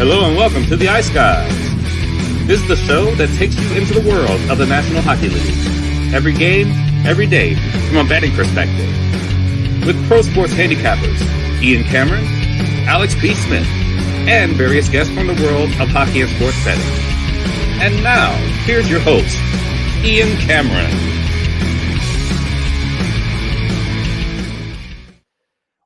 Hello and welcome to the Ice Guys. This is the show that takes you into the world of the National Hockey League. Every game, every day, from a betting perspective. With pro sports handicappers, Ian Cameron, Alex P. Smith, and various guests from the world of hockey and sports betting. And now, here's your host, Ian Cameron.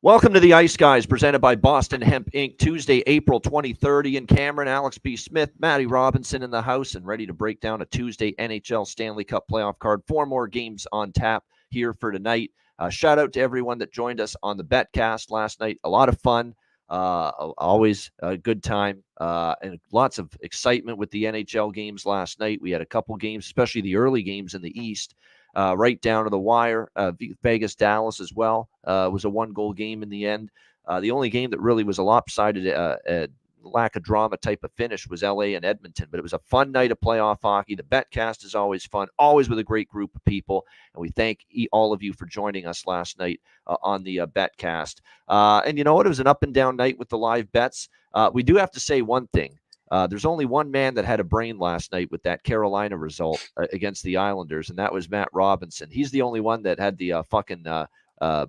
Welcome to the Ice Guys, presented by Boston Hemp Inc. Tuesday, April 23rd. Ian Cameron, Alex B. Smith, Matty Robinson in the house, and ready to break down a Tuesday NHL Stanley Cup playoff card. 4 more games on tap here for tonight. Shout out to everyone that joined us on the Betcast last night. A lot of fun, always a good time, and lots of excitement with the NHL games last night. We had a couple games, especially the early games in the East. Right down to the wire. Vegas-Dallas as well was a 1-goal game in the end. The only game that really was a lopsided, lack of drama type of finish was LA and Edmonton. But it was a fun night of playoff hockey. The Betcast is always fun, always with a great group of people. And we thank all of you for joining us last night on the Betcast. And you know what? It was an up and down night with the live bets. We do have to say one thing. There's only one man that had a brain last night with that Carolina result against the Islanders, and that was Matt Robinson. He's the only one that had the fucking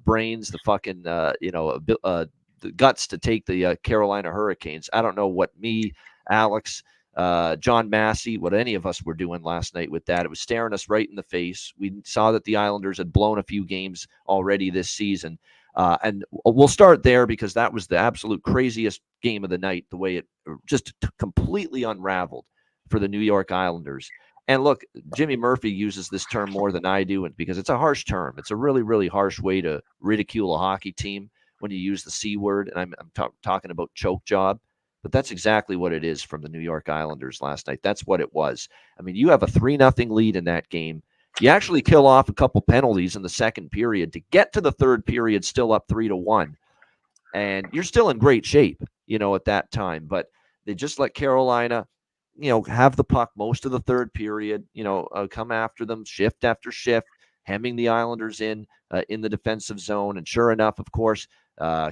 brains, the fucking the guts to take the Carolina Hurricanes. I don't know what me, Alex, John Massey, what any of us were doing last night with that. It was staring us right in the face. We saw that the Islanders had blown a few games already this season. And we'll start there because that was the absolute craziest game of the night, the way it just completely unraveled for the New York Islanders. And look, Jimmy Murphy uses this term more than I do, and because it's a harsh term. It's a really, really harsh way to ridicule a hockey team when you use the C word. And I'm talking about choke job, but that's exactly what it is from the New York Islanders last night. That's what it was. I mean, you have a 3-0 lead in that game. You actually kill off a couple penalties in the second period to get to the third period, still up 3-1. And you're still in great shape, at that time. But they just let Carolina, have the puck most of the third period, come after them shift after shift, hemming the Islanders in the defensive zone. And sure enough, of course,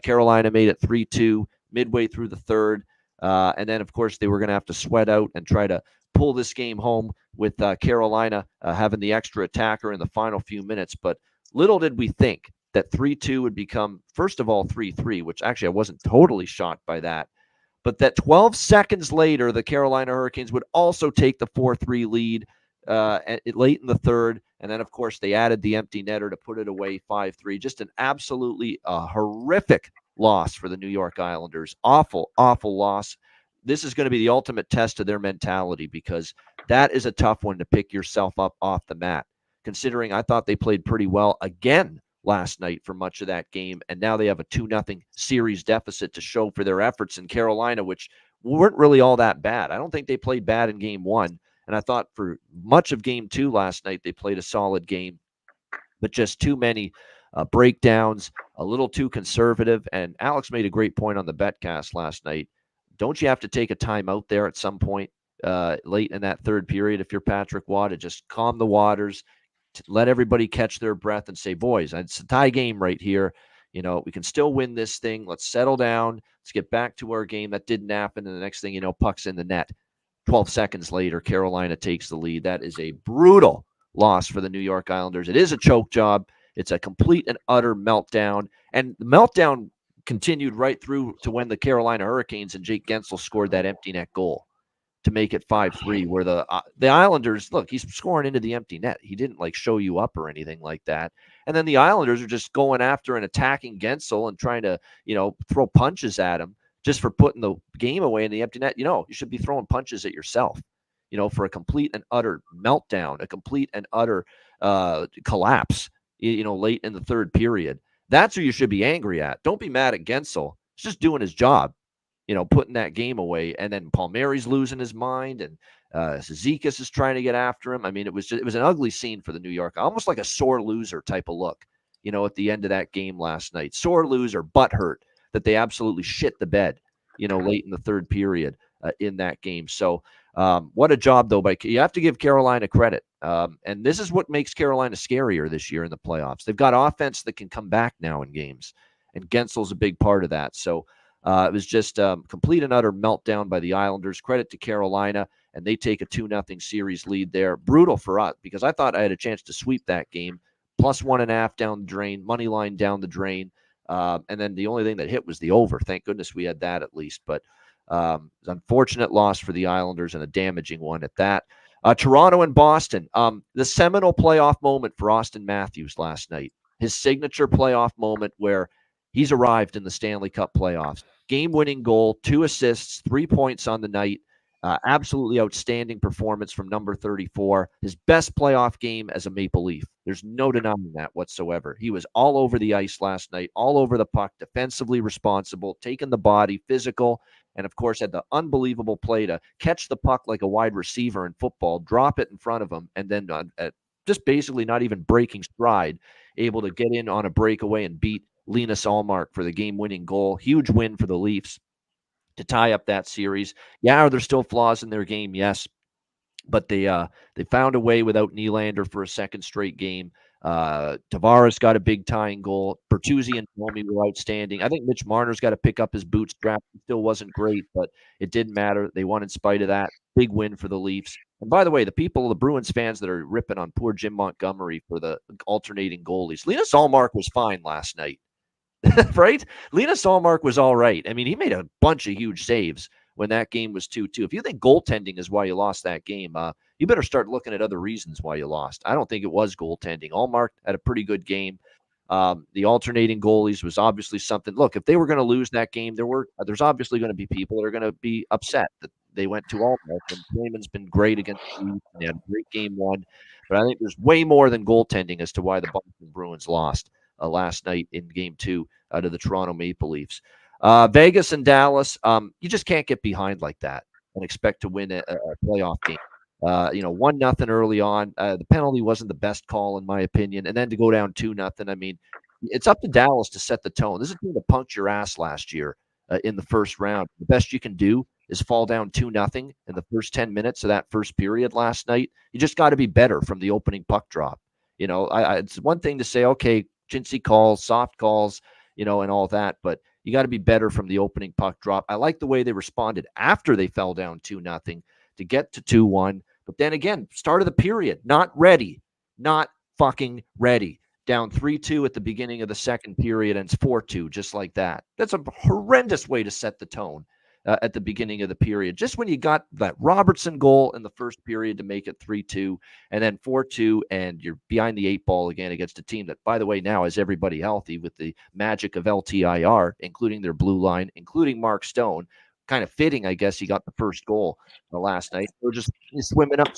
Carolina made it 3-2 midway through the third. And then, of course, they were going to have to sweat out and try to pull this game home with Carolina having the extra attacker in the final few minutes. But little did we think that 3-2 would become, first of all, 3-3, which actually I wasn't totally shocked by that. But that 12 seconds later, the Carolina Hurricanes would also take the 4-3 lead late in the third. And then, of course, they added the empty netter to put it away 5-3. Just an absolutely horrific loss for the New York Islanders. Awful, awful loss. This is going to be the ultimate test of their mentality, because that is a tough one to pick yourself up off the mat, considering I thought they played pretty well again last night for much of that game. And now they have a 2-0 series deficit to show for their efforts in Carolina, which weren't really all that bad. I don't think they played bad in game 1. And I thought for much of game 2 last night, they played a solid game, but just too many breakdowns, a little too conservative. And Alex made a great point on the Betcast last night. Don't you have to take a timeout there at some point late in that third period if you're Patrick Waugh, to just calm the waters, to let everybody catch their breath and say, boys, it's a tie game right here. We can still win this thing. Let's settle down. Let's get back to our game. That didn't happen. And the next thing you know, puck's in the net. 12 seconds later, Carolina takes the lead. That is a brutal loss for the New York Islanders. It is a choke job. It's a complete and utter meltdown. And the meltdown continued right through to when the Carolina Hurricanes and Jake Gensel scored that empty net goal to make it 5-3, where the Islanders, look, he's scoring into the empty net. He didn't show you up or anything like that. And then the Islanders are just going after and attacking Gensel and trying to, throw punches at him just for putting the game away in the empty net. You should be throwing punches at yourself, for a complete and utter meltdown, a complete and utter collapse, late in the third period. That's who you should be angry at. Don't be mad at Gensel. He's just doing his job, putting that game away. And then Palmieri's losing his mind, and Zizekas is trying to get after him. I mean, it was an ugly scene for the New York, almost like a sore loser type of look, at the end of that game last night. Sore loser, butthurt that they absolutely shit the bed, late in the third period in that game. So what a job, though. You have to give Carolina credit. And this is what makes Carolina scarier this year in the playoffs. They've got offense that can come back now in games, and Gensel's a big part of that. So It was just complete and utter meltdown by the Islanders. Credit to Carolina, and they take a 2-0 series lead there. Brutal for us because I thought I had a chance to sweep that game. Plus 1.5 down the drain, money line down the drain. And then the only thing that hit was the over. Thank goodness we had that at least. But unfortunate loss for the Islanders and a damaging one at that. Toronto and Boston. The seminal playoff moment for Austin Matthews last night. His signature playoff moment where he's arrived in the Stanley Cup playoffs. Game-winning goal, 2 assists, 3 points on the night. Absolutely outstanding performance from number 34. His best playoff game as a Maple Leaf. There's no denying that whatsoever. He was all over the ice last night, all over the puck, defensively responsible, taking the body, physical, and of course had the unbelievable play to catch the puck like a wide receiver in football, drop it in front of him, and then just basically not even breaking stride, able to get in on a breakaway and beat Linus Ullmark for the game-winning goal. Huge win for the Leafs to tie up that series. Yeah, are there still flaws in their game? Yes. But they found a way without Nylander for a second straight game. Tavares got a big tying goal. Bertuzzi and Domi were outstanding. I think Mitch Marner's got to pick up his bootstrap. It still wasn't great, but it didn't matter. They won in spite of that. Big win for the Leafs. And by the way, the Bruins fans that are ripping on poor Jim Montgomery for the alternating goalies, Linus Ullmark was fine last night. Right? Linus Ullmark was all right. I mean, he made a bunch of huge saves when that game was 2-2. If you think goaltending is why you lost that game, you better start looking at other reasons why you lost. I don't think it was goaltending. Ullmark had a pretty good game. The alternating goalies was obviously something. Look, if they were going to lose that game, there's obviously going to be people that are going to be upset that they went to Ullmark. And Raymond's been great against the Leafs, and they had a great game one. But I think there's way more than goaltending as to why the Boston Bruins lost last night in Game 2 to the Toronto Maple Leafs. Vegas and Dallas, you just can't get behind like that and expect to win a playoff game. 1-0 early on. The penalty wasn't the best call in my opinion, and then to go down 2-0. I mean, it's up to Dallas to set the tone. This is a team that punked your ass last year in the first round. The best you can do is fall down 2-0 in the first 10 minutes of that first period last night. You just got to be better from the opening puck drop. It's one thing to say, okay, chintzy calls, soft calls, and all that, but you got to be better from the opening puck drop. I like the way they responded after they fell down 2-0 to get to 2-1. But then again, start of the period, not ready, not fucking ready. Down 3-2 at the beginning of the second period, and it's 4-2, just like that. That's a horrendous way to set the tone at the beginning of the period. Just when you got that Robertson goal in the first period to make it 3-2, and then 4-2, and you're behind the 8 ball again against a team that, by the way, now has everybody healthy with the magic of LTIR, including their blue line, including Mark Stone. Kind of fitting, I guess, he got the first goal last night. They're just swimming up,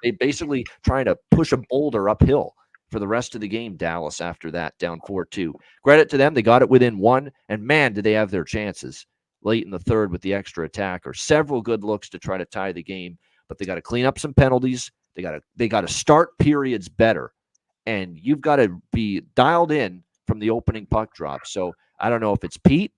they basically trying to push a boulder uphill for the rest of the game, Dallas, after that, down 4-2. Credit to them. They got it within 1, and man, did they have their chances late in the third with the extra attacker. Several good looks to try to tie the game, but they got to clean up some penalties. They got to start periods better, and you've got to be dialed in from the opening puck drop. So I don't know if it's Pete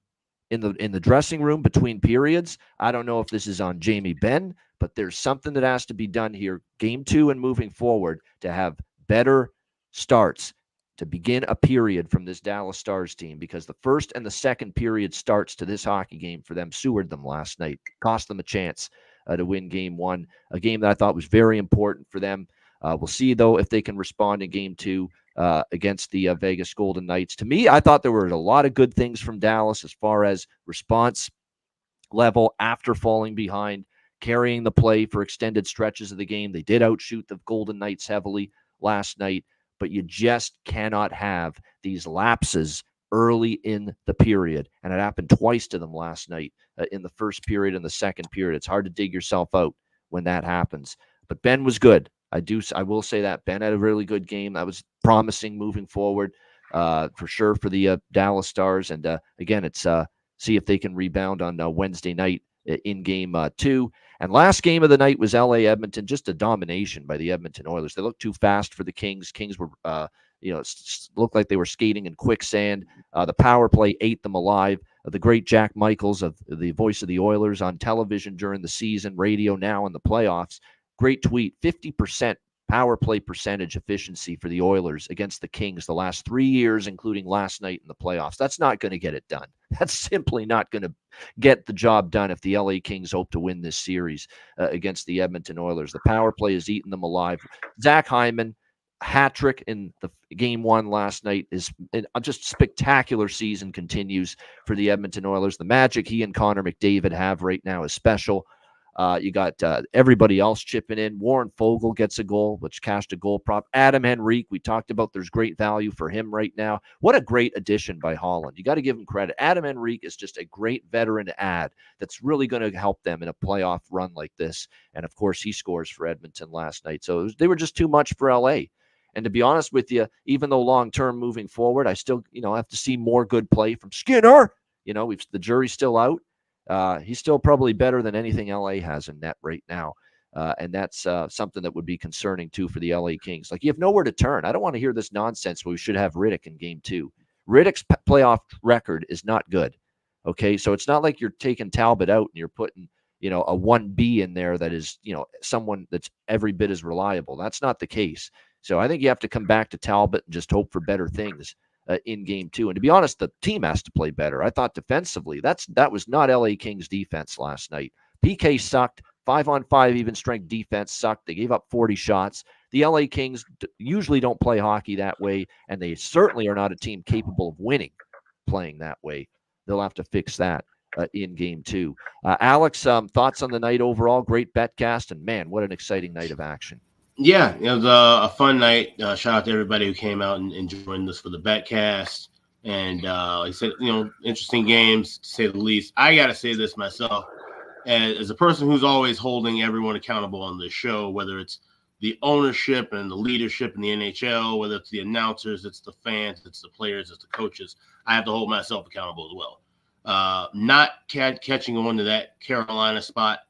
in the dressing room between periods. I don't know if this is on Jamie Benn, but there's something that has to be done here, Game 2 and moving forward, to have better starts to begin a period from this Dallas Stars team, because the first and the second period starts to this hockey game for them sewered them last night, cost them a chance to win Game 1, a game that I thought was very important for them. We'll see, though, if they can respond in Game 2 against the Vegas Golden Knights. To me, I thought there were a lot of good things from Dallas as far as response level after falling behind, carrying the play for extended stretches of the game. They did outshoot the Golden Knights heavily last night, but you just cannot have these lapses early in the period. And it happened twice to them last night in the first period and the second period. It's hard to dig yourself out when that happens. But Ben was good. I will say that Ben had a really good game. That was promising moving forward for sure for the Dallas Stars. And again, it's see if they can rebound on Wednesday night in Game 2. And last game of the night was LA Edmonton, just a domination by the Edmonton Oilers. They looked too fast for the Kings. Kings were, looked like they were skating in quicksand. The power play ate them alive. The great Jack Michaels, of the voice of the Oilers on television during the season, radio now in the playoffs. Great tweet, 50% power play percentage efficiency for the Oilers against the Kings the last 3 years, including last night in the playoffs. That's not going to get it done. That's simply not going to get the job done if the LA Kings hope to win this series against the Edmonton Oilers. The power play has eaten them alive. Zach Hyman, hat trick in the game one last night, is just spectacular season continues for the Edmonton Oilers. The magic he and Connor McDavid have right now is special. You got everybody else chipping in. Warren Fogle gets a goal, which cashed a goal prop. Adam Henrique, we talked about, there's great value for him right now. What a great addition by Holland. You got to give him credit. Adam Henrique is just a great veteran to add that's really going to help them in a playoff run like this. And, of course, he scores for Edmonton last night. So they were just too much for LA. And to be honest with you, even though long-term moving forward, I still, have to see more good play from Skinner. The jury's still out. He's still probably better than anything LA has in net right now. And that's something that would be concerning, too, for the LA Kings. Like, you have nowhere to turn. I don't want to hear this nonsense where we should have Riddick in game 2. Riddick's playoff record is not good. Okay, so it's not like you're taking Talbot out and you're putting, a 1B in there that is, someone that's every bit as reliable. That's not the case. So I think you have to come back to Talbot and just hope for better things in game 2. And to be honest, the team has to play better. I thought defensively, that was not LA Kings defense last night. PK sucked. 5-on-5 even strength defense sucked. They gave up 40 shots. The LA Kings usually don't play hockey that way, and they certainly are not a team capable of winning playing that way. They'll have to fix that in game 2. Alex, thoughts on the night overall? Great betcast, and man, what an exciting night of action. Yeah, it was a fun night. Shout out to everybody who came out and joined us for the betcast. And like I said, interesting games, to say the least. I got to say this myself. As a person who's always holding everyone accountable on this show, whether it's the ownership and the leadership in the NHL, whether it's the announcers, it's the fans, it's the players, it's the coaches, I have to hold myself accountable as well. Not catching on to that Carolina spot,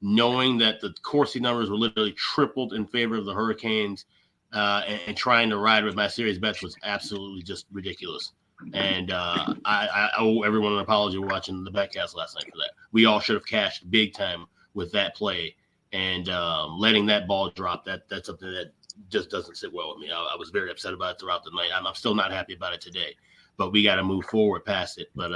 knowing that the Corsi numbers were literally tripled in favor of the Hurricanes, and trying to ride with my series bets was absolutely just ridiculous. And I owe everyone an apology for watching the betcast last night for that. We all should have cashed big time with that play, and letting that ball drop. That's something that just doesn't sit well with me. I was very upset about it throughout the night. I'm still not happy about it today, but we got to move forward past it. But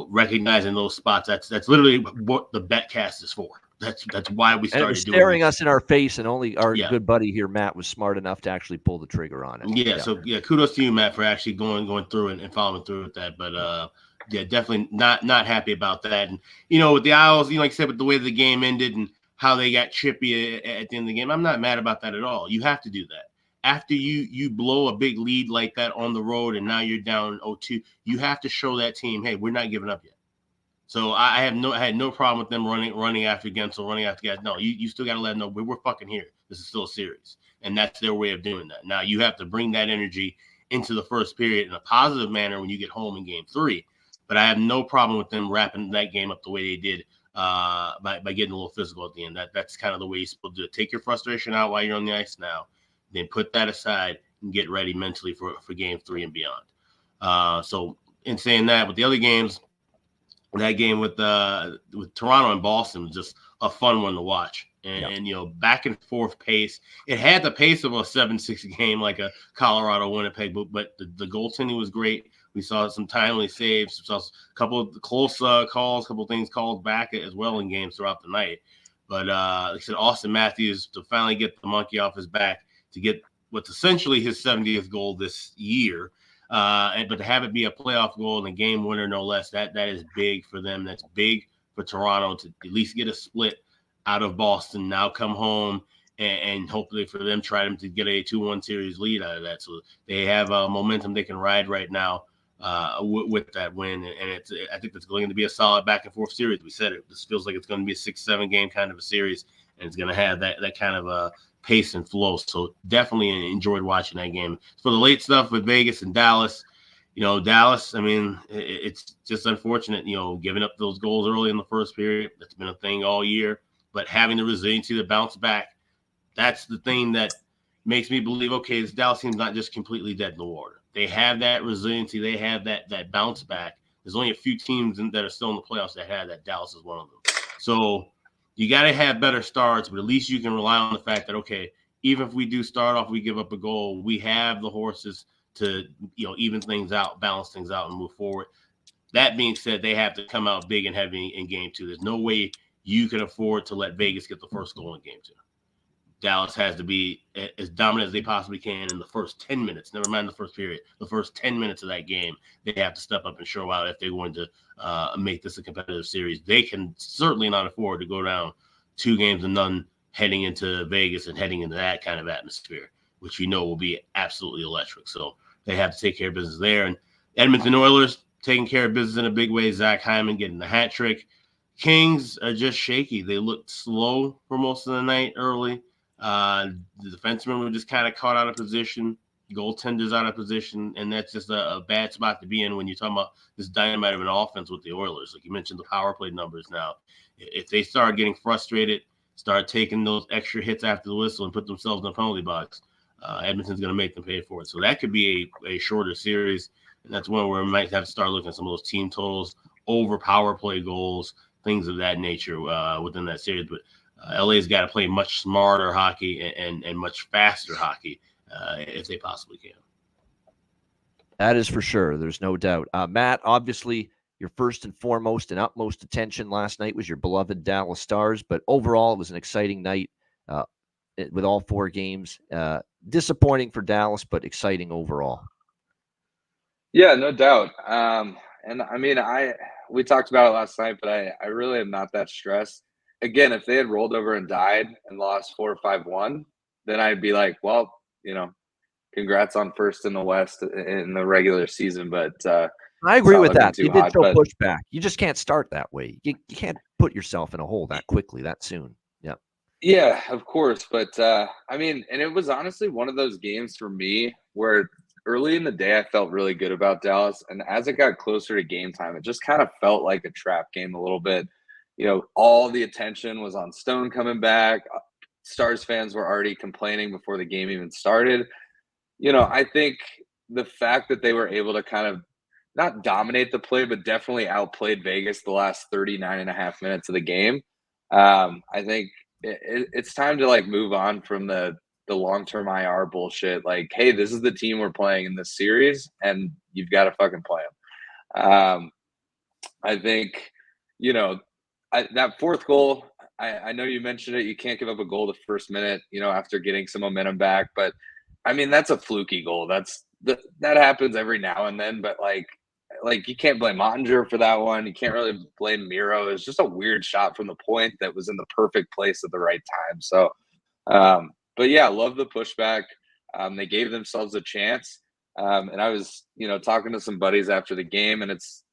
recognizing those spots, that's literally what the betcast is for. That's why we started doing staring us in our face, and only our good buddy here, Matt, was smart enough to actually pull the trigger on it. So kudos to you, Matt, for actually going through it and following through with that. But definitely not happy about that. And with the Isles, like I said, with the way the game ended and how they got chippy at the end of the game, I'm not mad about that at all. You have to do that. After you blow a big lead like that on the road, and now you're down 0-2, you have to show that team, hey, we're not giving up yet. So I had no problem with them running after Gensel, running after guys. No, you still got to let them know we're fucking here. This is still a series, and that's their way of doing that. Now you have to bring that energy into the first period in a positive manner when you get home in game 3. But I have no problem with them wrapping that game up the way they did by getting a little physical at the end. That's kind of the way you're supposed to do it. Take your frustration out while you're on the ice now, then put that aside and get ready mentally for game 3 and beyond. So in saying that, with the other games. That game with Toronto and Boston was just a fun one to watch. And back and forth pace. It had the pace of a 7-6 game like a Colorado-Winnipeg, but the goaltending was great. We saw some timely saves. We saw a couple of close calls, a couple of things called back as well in games throughout the night. But like I said, Austin Matthews, to finally get the monkey off his back, to get what's essentially his 70th goal this year, but to have it be a playoff goal and a game winner, no less, that is big for them. That's big for Toronto to at least get a split out of Boston, now come home and hopefully for them, try them to get a 2-1 series lead out of that. So they have momentum they can ride right now with that win. And I think it's going to be a solid back and forth series. We said it. This feels like it's going to be a 6-7 game kind of a series, and it's going to have that kind of a pace and flow. So definitely enjoyed watching that game. For the late stuff with Vegas and Dallas, Dallas, I mean, it's just unfortunate, giving up those goals early in the first period. That's been a thing all year. But having the resiliency to bounce back, that's the thing that makes me believe, okay, this Dallas team's not just completely dead in the water. They have that resiliency. They have that bounce back. There's only a few teams that are still in the playoffs that have that. Dallas is one of them. So you got to have better starts, but at least you can rely on the fact that, okay, even if we do start off, we give up a goal, we have the horses to, even things out, balance things out, and move forward. That being said, they have to come out big and heavy in game 2. There's no way you can afford to let Vegas get the first goal in game 2. Dallas has to be as dominant as they possibly can in the first 10 minutes. Never mind the first period. The first 10 minutes of that game, they have to step up and show out if they're going to make this a competitive series. They can certainly not afford to go down 2-0 heading into Vegas and heading into that kind of atmosphere, which will be absolutely electric. So they have to take care of business there. And Edmonton Oilers taking care of business in a big way. Zach Hyman getting the hat trick. Kings are just shaky. They looked slow for most of the night early. The defensemen were just kind of caught out of position, goaltenders out of position, and that's just a bad spot to be in when you're talking about this dynamite of an offense with the Oilers. Like you mentioned, the power play numbers now. If they start getting frustrated, start taking those extra hits after the whistle and put themselves in the penalty box, Edmonton's going to make them pay for it. So that could be a shorter series, and that's one where we might have to start looking at some of those team totals, over power play goals, things of that nature within that series. But LA's got to play much smarter hockey and much faster hockey if they possibly can. That is for sure. There's no doubt. Matt, obviously, your first and foremost and utmost attention last night was your beloved Dallas Stars, but overall, it was an exciting night with all 4 games. Disappointing for Dallas, but exciting overall. Yeah, no doubt. And I mean, we talked about it last night, but I really am not that stressed. Again, if they had rolled over and died and lost 4-5-1, then I'd be like, well, congrats on first in the West in the regular season. But I agree with that. You did show pushback. You just can't start that way. You can't put yourself in a hole that quickly, that soon. Yeah. Yeah, of course. But I mean, and it was honestly one of those games for me where early in the day I felt really good about Dallas. And as it got closer to game time, it just kind of felt like a trap game a little bit. All the attention was on Stone coming back. Stars fans were already complaining before the game even started. I think the fact that they were able to kind of not dominate the play, but definitely outplayed Vegas the last 39 and a half minutes of the game. I think it's time to move on from the long-term IR bullshit. Like, hey, this is the team we're playing in this series, and you've got to fucking play them. I think, that fourth goal, I know you mentioned it. You can't give up a goal the first minute, after getting some momentum back. But, I mean, that's a fluky goal. That happens every now and then. But, you can't blame Ottinger for that one. You can't really blame Miro. It's just a weird shot from the point that was in the perfect place at the right time. So, but, yeah, love the pushback. They gave themselves a chance. And I was, talking to some buddies after the game, and it's,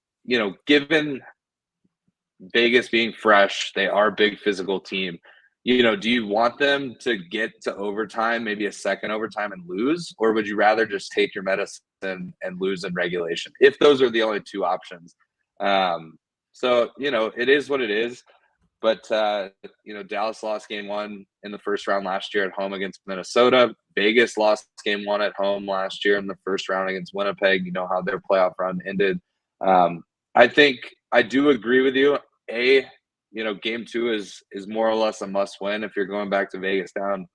given – Vegas being fresh, they are a big physical team. Do you want them to get to overtime, maybe a second overtime and lose? Or would you rather just take your medicine and lose in regulation, if those are the only 2 options? So, it is what it is. But, Dallas lost game 1 in the first round last year at home against Minnesota. Vegas lost game 1 at home last year in the first round against Winnipeg. You know how their playoff run ended. I think I do agree with you. Game 2 is more or less a must win. If you're going back to Vegas down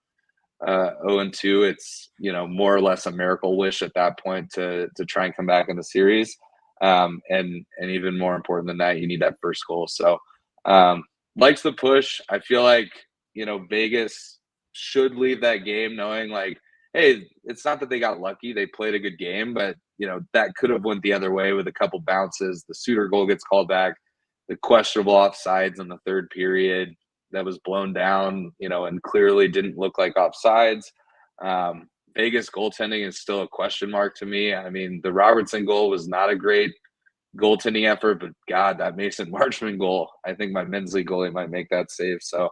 0-2, it's more or less a miracle wish at that point to try and come back in the series. And even more important than that, you need that first goal. So likes the push. I feel like Vegas should leave that game knowing hey, it's not that they got lucky. They played a good game, but that could have went the other way with a couple bounces. The Suter goal gets called back. The questionable offsides in the third period that was blown down, and clearly didn't look like offsides. Vegas goaltending is still a question mark to me. I mean, the Robertson goal was not a great goaltending effort, but God, that Mason Marchman goal, I think my men's league goalie might make that save. So,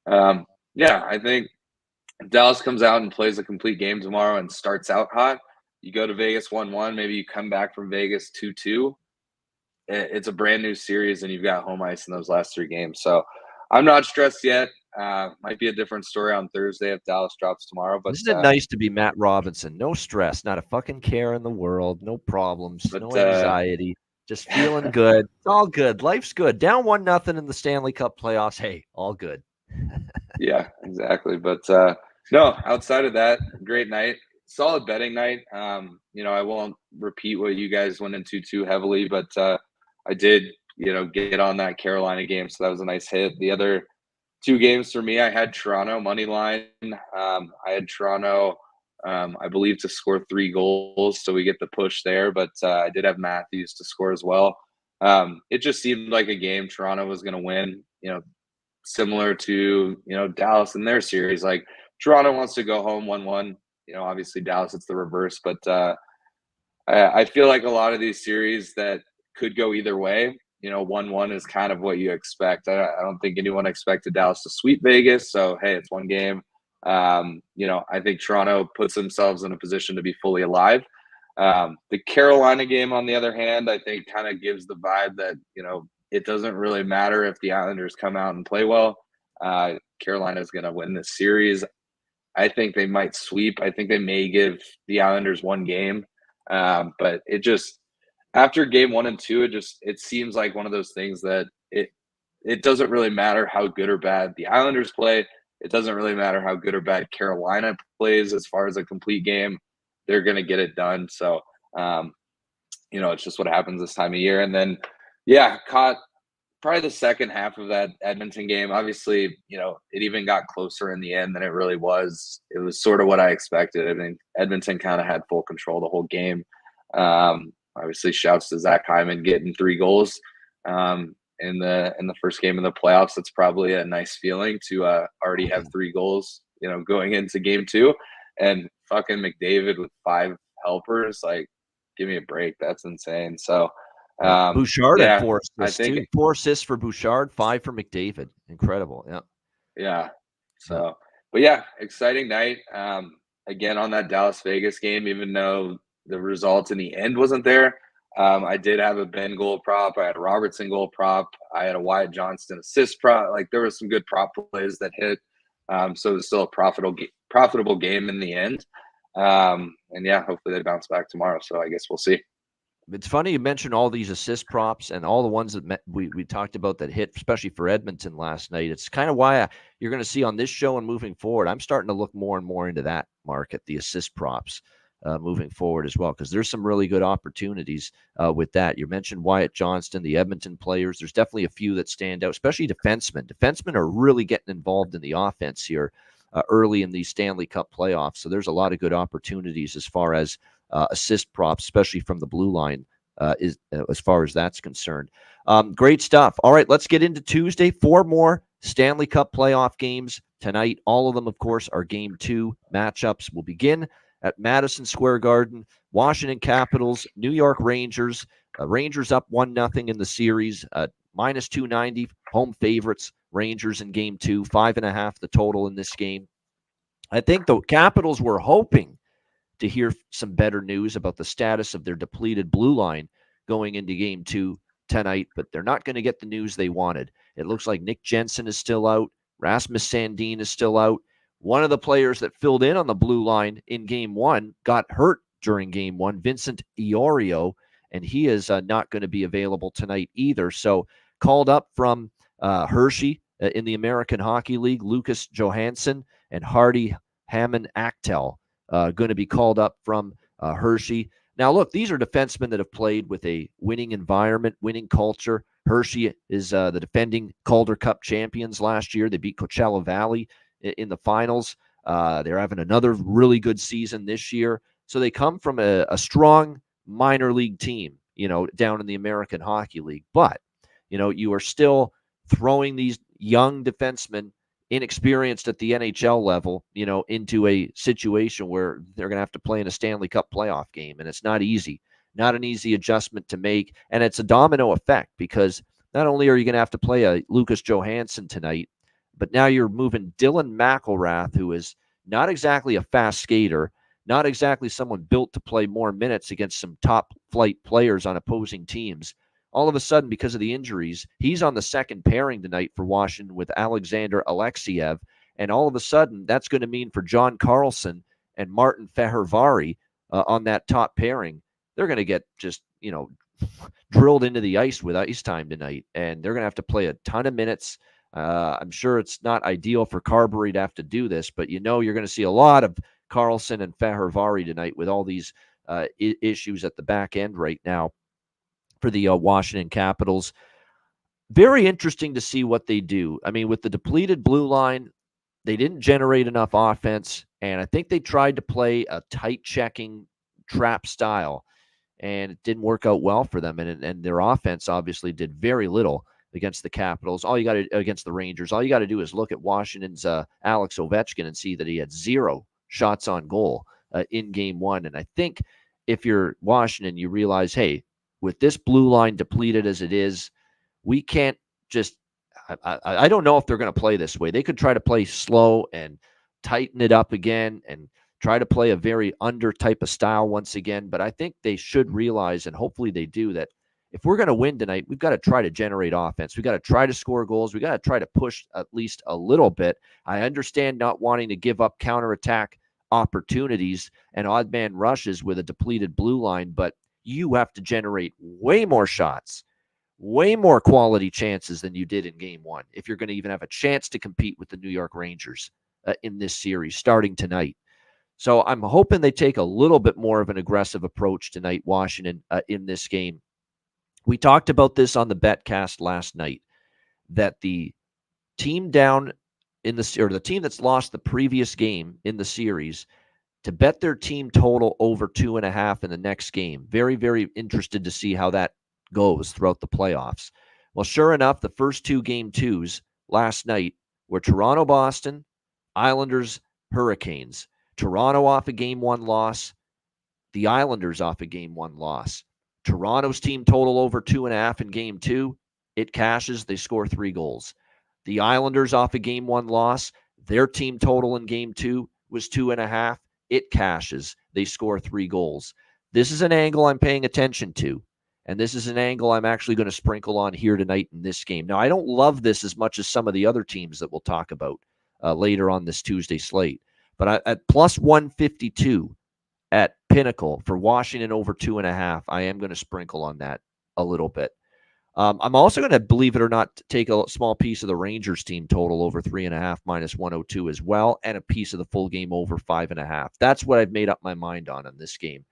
I think Dallas comes out and plays a complete game tomorrow and starts out hot. You go to Vegas 1-1, maybe you come back from Vegas 2-2. It's a brand new series, and you've got home ice in those last 3 games. So I'm not stressed yet. Might be a different story on Thursday if Dallas drops tomorrow. But isn't it nice to be Matt Robinson? No stress, not a fucking care in the world, no problems, no anxiety, just feeling good. It's all good. Life's good. Down 1-0 in the Stanley Cup playoffs. Hey, all good. Yeah, exactly. But no, outside of that, great night. Solid betting night. I won't repeat what you guys went into too heavily, but I did, get on that Carolina game, so that was a nice hit. The other two games for me, I had Toronto money line. I had Toronto, I believe, to score 3 goals, so we get the push there. But I did have Matthews to score as well. It just seemed like a game Toronto was going to win. Similar to Dallas in their series. Like Toronto wants to go home 1-1. Obviously Dallas, it's the reverse. But I feel like a lot of these series that could go either way. 1-1 is kind of what you expect. I don't think anyone expected Dallas to sweep Vegas. So, hey, it's one game. I think Toronto puts themselves in a position to be fully alive. The Carolina game, on the other hand, I think kind of gives the vibe that, it doesn't really matter if the Islanders come out and play well. Carolina is going to win this series. I think they might sweep. I think they may give the Islanders one game. But it just, after game 1 and 2, it seems like one of those things that it doesn't really matter how good or bad the Islanders play. It doesn't really matter how good or bad Carolina plays as far as a complete game. They're going to get it done. So, it's just what happens this time of year. And then, caught probably the second half of that Edmonton game. Obviously, it even got closer in the end than it really was. It was sort of what I expected. I mean, Edmonton kind of had full control the whole game. Obviously, shouts to Zach Hyman getting 3 goals in the first game of the playoffs. It's probably a nice feeling to already have 3 goals, going into game 2, and fucking McDavid with 5 helpers. Like, give me a break. That's insane. So, Bouchard had 4 assists, too. 4 assists for Bouchard, 5 for McDavid. Incredible. Yeah. Yeah. So, but yeah, exciting night. Again, on that Dallas-Vegas game, even though the result in the end wasn't there, I did have a Ben goal prop. I had a Robertson goal prop. I had a Wyatt Johnston assist prop. Like, there was some good prop plays that hit. So it was still a profitable game in the end. And yeah, hopefully they bounce back tomorrow. So I guess we'll see. It's funny you mentioned all these assist props and all the ones that we talked about that hit, especially for Edmonton last night. It's kind of why you're going to see on this show and moving forward, I'm starting to look more and more into that market, the assist props moving forward as well, because there's some really good opportunities with that. You mentioned Wyatt Johnston, the Edmonton players. There's definitely a few that stand out, especially defensemen. Defensemen are really getting involved in the offense here early in these Stanley Cup playoffs. So there's a lot of good opportunities as far as assist props, especially from the blue line, as far as that's concerned. Great stuff. All right, let's get into Tuesday. 4 more Stanley Cup playoff games tonight. All of them, of course, are Game 2 matchups. Will begin at Madison Square Garden. Washington Capitals, New York Rangers. Rangers up 1-0 in the series. Minus 290, home favorites. Rangers in Game 2, 5.5 the total in this game. I think the Capitals were hoping to hear some better news about the status of their depleted blue line going into Game 2 tonight, but they're not going to get the news they wanted. It looks like Nick Jensen is still out. Rasmus Sandin is still out. One of the players that filled in on the blue line in Game 1 got hurt during Game 1, Vincent Iorio, and he is not going to be available tonight either. So called up from Hershey in the American Hockey League, Lucas Johansson and Hardy Hammond-Achtel going to be called up from Hershey. Now, look, these are defensemen that have played with a winning environment, winning culture. Hershey is the defending Calder Cup champions last year. They beat Coachella Valley in the finals. They're having another really good season this year. So they come from a strong minor league team, down in the American Hockey League. But, you are still throwing these young defensemen, inexperienced at the NHL level, into a situation where they're going to have to play in a Stanley Cup playoff game. And it's not easy, not an easy adjustment to make. And it's a domino effect, because not only are you going to have to play a Lucas Johansson tonight, but now you're moving Dylan McElrath, who is not exactly a fast skater, not exactly someone built to play more minutes against some top flight players on opposing teams. All of a sudden, because of the injuries, he's on the second pairing tonight for Washington with Alexander Alexiev. And all of a sudden, that's going to mean for John Carlson and Martin Fehervary on that top pairing, they're going to get just, drilled into the ice with ice time tonight. And they're going to have to play a ton of minutes. I'm sure it's not ideal for Carberry to have to do this, but you're going to see a lot of Carlson and Fehervary tonight with all these issues at the back end right now. for the Washington Capitals. Very interesting to see what they do. I mean, with the depleted blue line, they didn't generate enough offense, and I think they tried to play a tight checking trap style, and it didn't work out well for them. And their offense obviously did very little against the Capitals. Against the Rangers, all you got to do is look at Washington's Alex Ovechkin and see that he had 0 shots on goal in Game 1. And I think if you're Washington, you realize, hey, with this blue line depleted as it is, we can't just. I don't know if they're going to play this way. They could try to play slow and tighten it up again and try to play a very under type of style once again. But I think they should realize, and hopefully they do, that if we're going to win tonight, we've got to try to generate offense. We've got to try to score goals. We've got to try to push at least a little bit. I understand not wanting to give up counterattack opportunities and odd man rushes with a depleted blue line, but you have to generate way more shots, way more quality chances than you did in Game 1 if you're going to even have a chance to compete with the New York Rangers in this series starting tonight. So I'm hoping they take a little bit more of an aggressive approach tonight, Washington, in this game. We talked about this on the Betcast last night, that the team down in the team that's lost the previous game in the series, to bet their team total over 2.5 in the next game. Very, very interested to see how that goes throughout the playoffs. Well, sure enough, the first 2 Game 2s last night were Toronto-Boston, Islanders-Hurricanes. Toronto off a Game 1 loss, the Islanders off a Game 1 loss. Toronto's team total over 2.5 in Game 2. It cashes. They score 3 goals. The Islanders off a Game 1 loss. Their team total in Game 2 was 2.5. It cashes. They score 3 goals. This is an angle I'm paying attention to. And this is an angle I'm actually going to sprinkle on here tonight in this game. Now, I don't love this as much as some of the other teams that we'll talk about later on this Tuesday slate. But at plus 152 at Pinnacle for Washington over 2.5, I am going to sprinkle on that a little bit. I'm also going to, believe it or not, take a small piece of the Rangers team total over 3.5 minus 102 as well, and a piece of the full game over 5.5. That's what I've made up my mind on in this game.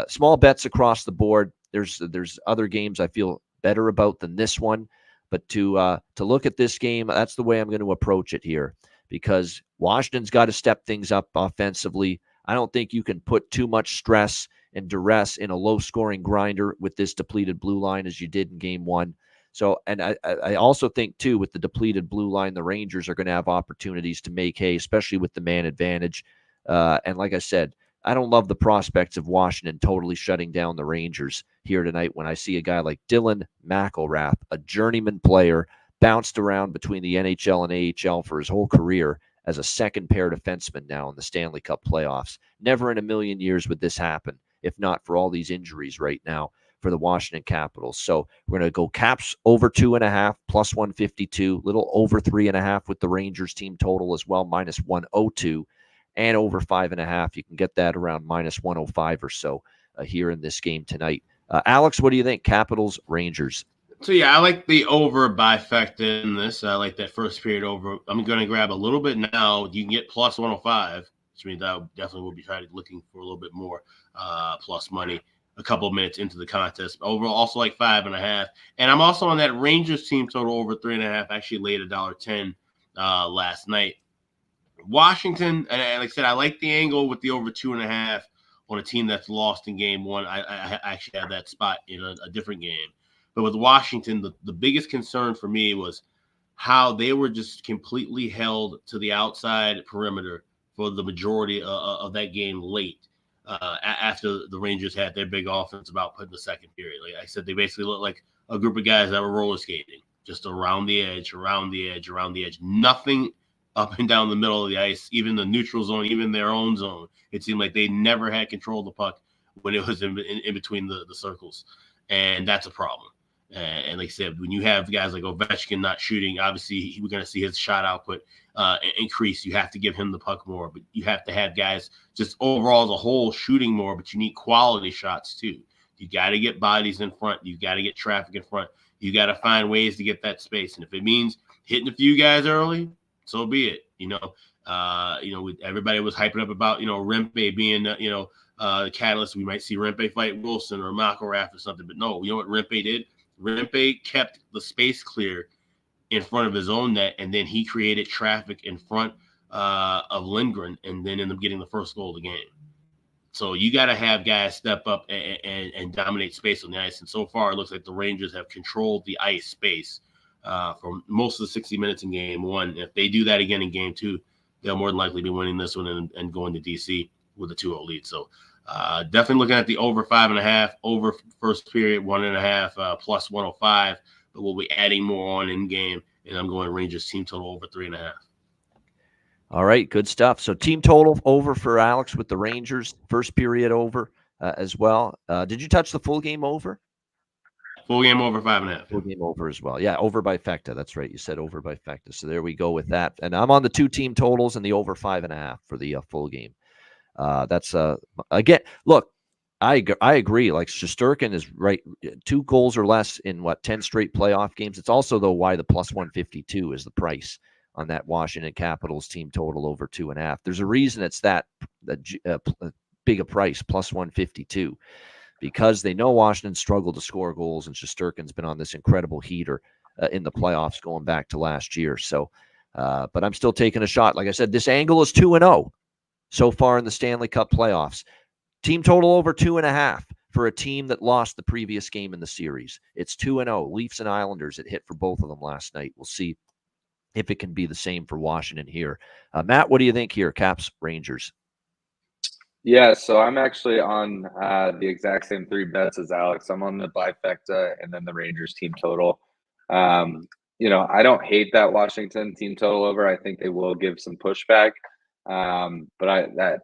Small bets across the board. There's other games I feel better about than this one, but to look at this game, that's the way I'm going to approach it here, because Washington's got to step things up offensively. I don't think you can put too much stress and duress in a low-scoring grinder with this depleted blue line as you did in Game 1. So, and I also think, too, with the depleted blue line, the Rangers are going to have opportunities to make hay, especially with the man advantage. And like I said, I don't love the prospects of Washington totally shutting down the Rangers here tonight when I see a guy like Dylan McIlrath, a journeyman player, bounced around between the NHL and AHL for his whole career as a second-pair defenseman now in the Stanley Cup playoffs. Never in a million years would this happen, if not for all these injuries right now for the Washington Capitals. So we're going to go Caps over 2.5, plus 152, little over 3.5 with the Rangers team total as well, minus 102. And over 5.5. You can get that around minus 105 or so here in this game tonight. Alex, what do you think? Capitals, Rangers. So, yeah, I like the over bifecta in this. I like that first period over. I'm going to grab a little bit now. You can get plus 105, which means I definitely will be trying to looking for a little bit more plus money a couple of minutes into the contest. Overall, also like 5.5. And I'm also on that Rangers team total over 3.5. Actually laid $1.10 last night. Washington, and like I said, I like the angle with the over 2.5 on a team that's lost in Game 1. I actually have that spot in a different game. But with Washington, the biggest concern for me was how they were just completely held to the outside perimeter for the majority of that game late after the Rangers had their big offensive output in the second period. Like I said, they basically looked like a group of guys that were roller skating, just around the edge. Nothing up and down the middle of the ice, even the neutral zone, even their own zone. It seemed like they never had control of the puck when it was in between the circles. And that's a problem. And like I said, when you have guys like Ovechkin not shooting, obviously we're going to see his shot output increase. You have to give him the puck more, but you have to have guys just overall as a whole shooting more, but you need quality shots too. You got to get bodies in front. You got to get traffic in front. You got to find ways to get that space. And if it means hitting a few guys early, so be it. Everybody was hyping up about, Rempe being, catalyst. We might see Rempe fight Wilson or McElrath or something. But no, you know what Rempe did? Rempe kept the space clear in front of his own net, and then he created traffic in front of Lindgren, and then ended up getting the first goal of the game. So you got to have guys step up and dominate space on the ice. And so far, it looks like the Rangers have controlled the ice space for most of the 60 minutes in game one. If they do that again in game two, they'll more than likely be winning this one and going to DC with a 2-0 lead. So definitely looking at the over 5.5, over first period 1.5 plus 105. But we'll be adding more on in game, and I'm going Rangers team total over 3.5. All right, good stuff. So team total over for Alex with the Rangers, first period over as well. Did you touch the full game over? Full game over 5.5. Full game over as well. Yeah, over by Fecta. That's right. You said over by Fecta. So there we go with that. And I'm on the 2 team totals and the over 5.5 for the full game. That's again. Look, I agree. Like Shesterkin is right. 2 goals or less in 10 straight playoff games. It's also though why the plus 152 is the price on that Washington Capitals team total over 2.5. There's a reason it's that big a price, plus 152, because they know Washington struggled to score goals, and Shesterkin's been on this incredible heater in the playoffs going back to last year. So, but I'm still taking a shot. Like I said, this angle is 2-0 so far in the Stanley Cup playoffs. Team total over 2.5 for a team that lost the previous game in the series. It's 2-0. Leafs and Islanders, it hit for both of them last night. We'll see if it can be the same for Washington here. Matt, what do you think here? Caps, Rangers. Yeah, so I'm actually on the exact same 3 bets as Alex. I'm on the bifecta and then the Rangers team total. I don't hate that Washington team total over. I think they will give some pushback. But that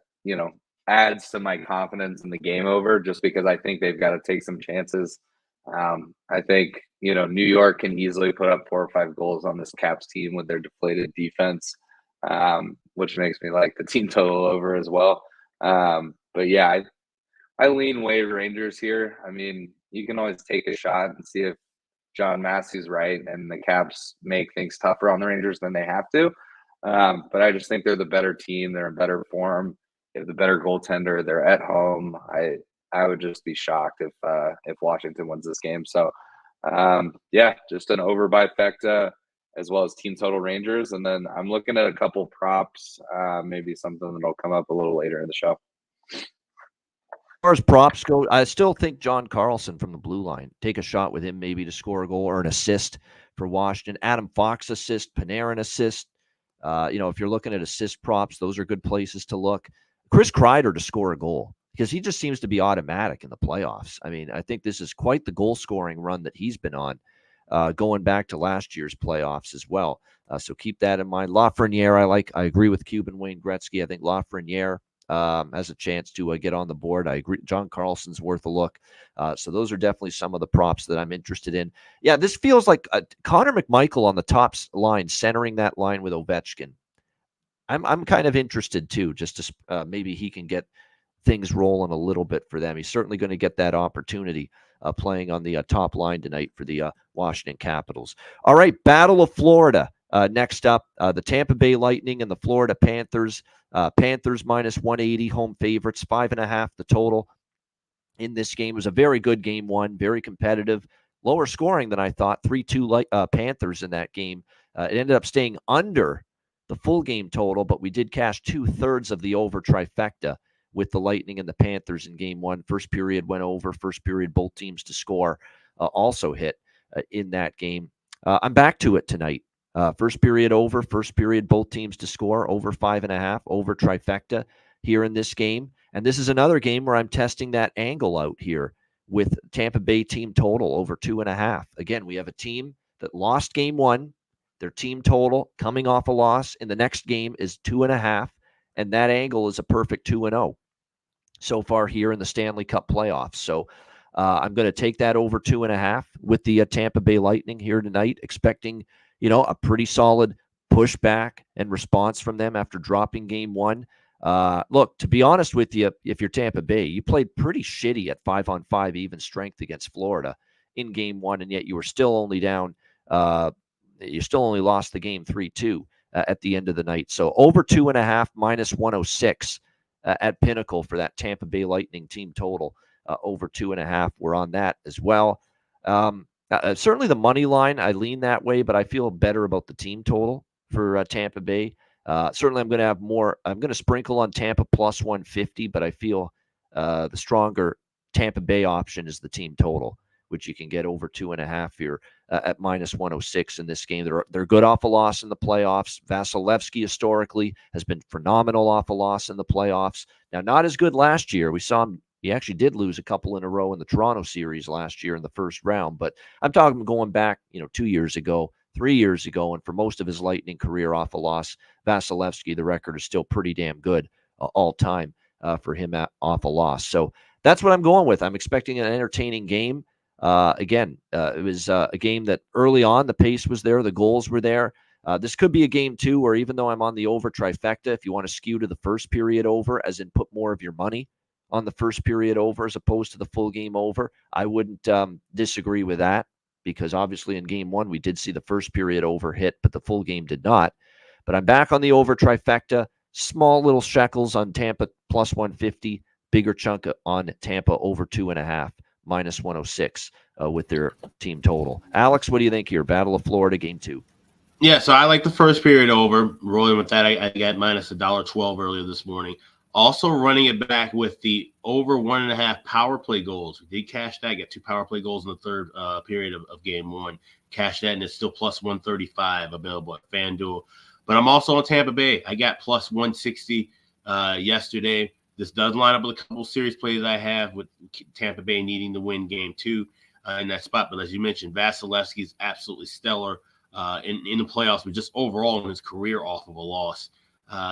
adds to my confidence in the game over, just because I think they've got to take some chances. I think, New York can easily put up 4 or 5 goals on this Caps team with their deflated defense, which makes me like the team total over as well. But yeah, I lean way Rangers here. I mean, you can always take a shot and see if John Massey's right and the Caps make things tougher on the Rangers than they have to. But I just think they're the better team. They're in better form. They have the better goaltender. They're at home. I would just be shocked if Washington wins this game. So, just an over by Fecta as well as team total Rangers. And then I'm looking at a couple props, maybe something that'll come up a little later in the show. As far as props go, I still think John Carlson from the blue line. Take a shot with him maybe to score a goal or an assist for Washington. Adam Fox assist, Panarin assist. If you're looking at assist props, those are good places to look. Chris Kreider to score a goal, because he just seems to be automatic in the playoffs. I mean, I think this is quite the goal-scoring run that he's been on, going back to last year's playoffs as well. So keep that in mind. Lafreniere, I agree with Cuban Wayne Gretzky. I think Lafreniere has a chance to get on the board. I agree. John Carlson's worth a look. So those are definitely some of the props that I'm interested in. Yeah, this feels like Connor McMichael on the top line, centering that line with Ovechkin. I'm kind of interested too, just to maybe he can get things rolling a little bit for them. He's certainly going to get that opportunity playing on the top line tonight for the Washington Capitals. All right, Battle of Florida. Next up, the Tampa Bay Lightning and the Florida Panthers. Panthers minus 180, home favorites, 5.5 the total in this game. It was a very good game one, very competitive, lower scoring than I thought, 3-2 Panthers in that game. It ended up staying under the full game total, but we did cash 2/3 of the over trifecta with the Lightning and the Panthers in game one. First period went over. First period, both teams to score also hit in that game. I'm back to it tonight. First period over. First period, both teams to score, over 5.5, over trifecta here in this game. And this is another game where I'm testing that angle out here with Tampa Bay team total over 2.5. Again, we have a team that lost game one. Their team total coming off a loss in the next game is 2.5. And that angle is a perfect 2-0 so far here in the Stanley Cup playoffs. So I'm going to take that over 2.5 with the Tampa Bay Lightning here tonight, expecting, a pretty solid pushback and response from them after dropping game one. Look, to be honest with you, if you're Tampa Bay, you played pretty shitty at 5-on-5 even strength against Florida in game one, and yet you were still only down. You still only lost the game 3-2 at the end of the night. So over 2.5 minus 106 at Pinnacle for that Tampa Bay Lightning team total over 2.5. We're on that as well. Certainly the money line, I lean that way, but I feel better about the team total for Tampa Bay. Certainly I'm going to have more. I'm going to sprinkle on Tampa plus 150, but I feel the stronger Tampa Bay option is the team total, which you can get over 2.5 here at minus 106 in this game. They're good off a loss in the playoffs. Vasilevsky historically has been phenomenal off a loss in the playoffs. Now, not as good last year. We saw him. He actually did lose a couple in a row in the Toronto series last year in the first round. But I'm talking going back, 2 years ago, 3 years ago, and for most of his Lightning career off a loss, Vasilevsky, the record is still pretty damn good all time for him off a loss. So that's what I'm going with. I'm expecting an entertaining game. Again, it was a game that early on the pace was there, the goals were there. This could be a game too, where even though I'm on the over trifecta, if you want to skew to the first period over, as in put more of your money on the first period over as opposed to the full game over, I wouldn't disagree with that, because obviously in game one we did see the first period over hit, but the full game did not. But I'm back on the over trifecta, small little shekels on Tampa plus 150, bigger chunk on Tampa over 2.5, minus 106 with their team total. Alex, what do you think here? Battle of Florida, game 2. Yeah, so I like the first period over. Rolling with that, I got minus $1.12 earlier this morning. Also running it back with the over 1.5 power play goals. We did cash that. Got 2 power play goals in the third period of game 1. Cash that, and it's still plus 135 available at FanDuel. But I'm also on Tampa Bay. I got plus 160 yesterday. This does line up with a couple of series plays I have with Tampa Bay needing to win game 2 in that spot. But as you mentioned, Vasilevsky is absolutely stellar in the playoffs, but just overall in his career off of a loss.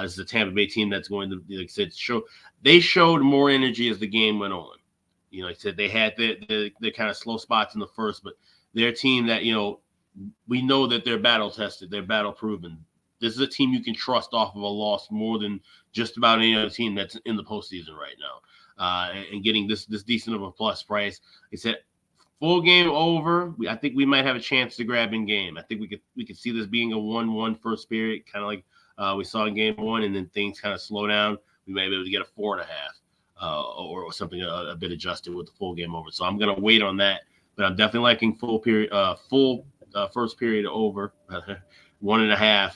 This is the Tampa Bay team that's going to, like I said, they showed more energy as the game went on. Like I said, they had the kind of slow spots in the first, but they're a team that, we know that they're battle tested, they're battle proven. This is a team you can trust off of a loss more than just about any other team that's in the postseason right now. And getting this decent of a plus price. Like I said, full game over. I think we might have a chance to grab in game. I think we could see this being a 1-1 first period, kind of like we saw in game 1, and then things kind of slow down. We may be able to get a 4.5 or something a bit adjusted with the full game over. So I'm going to wait on that, but I'm definitely liking full first period over 1.5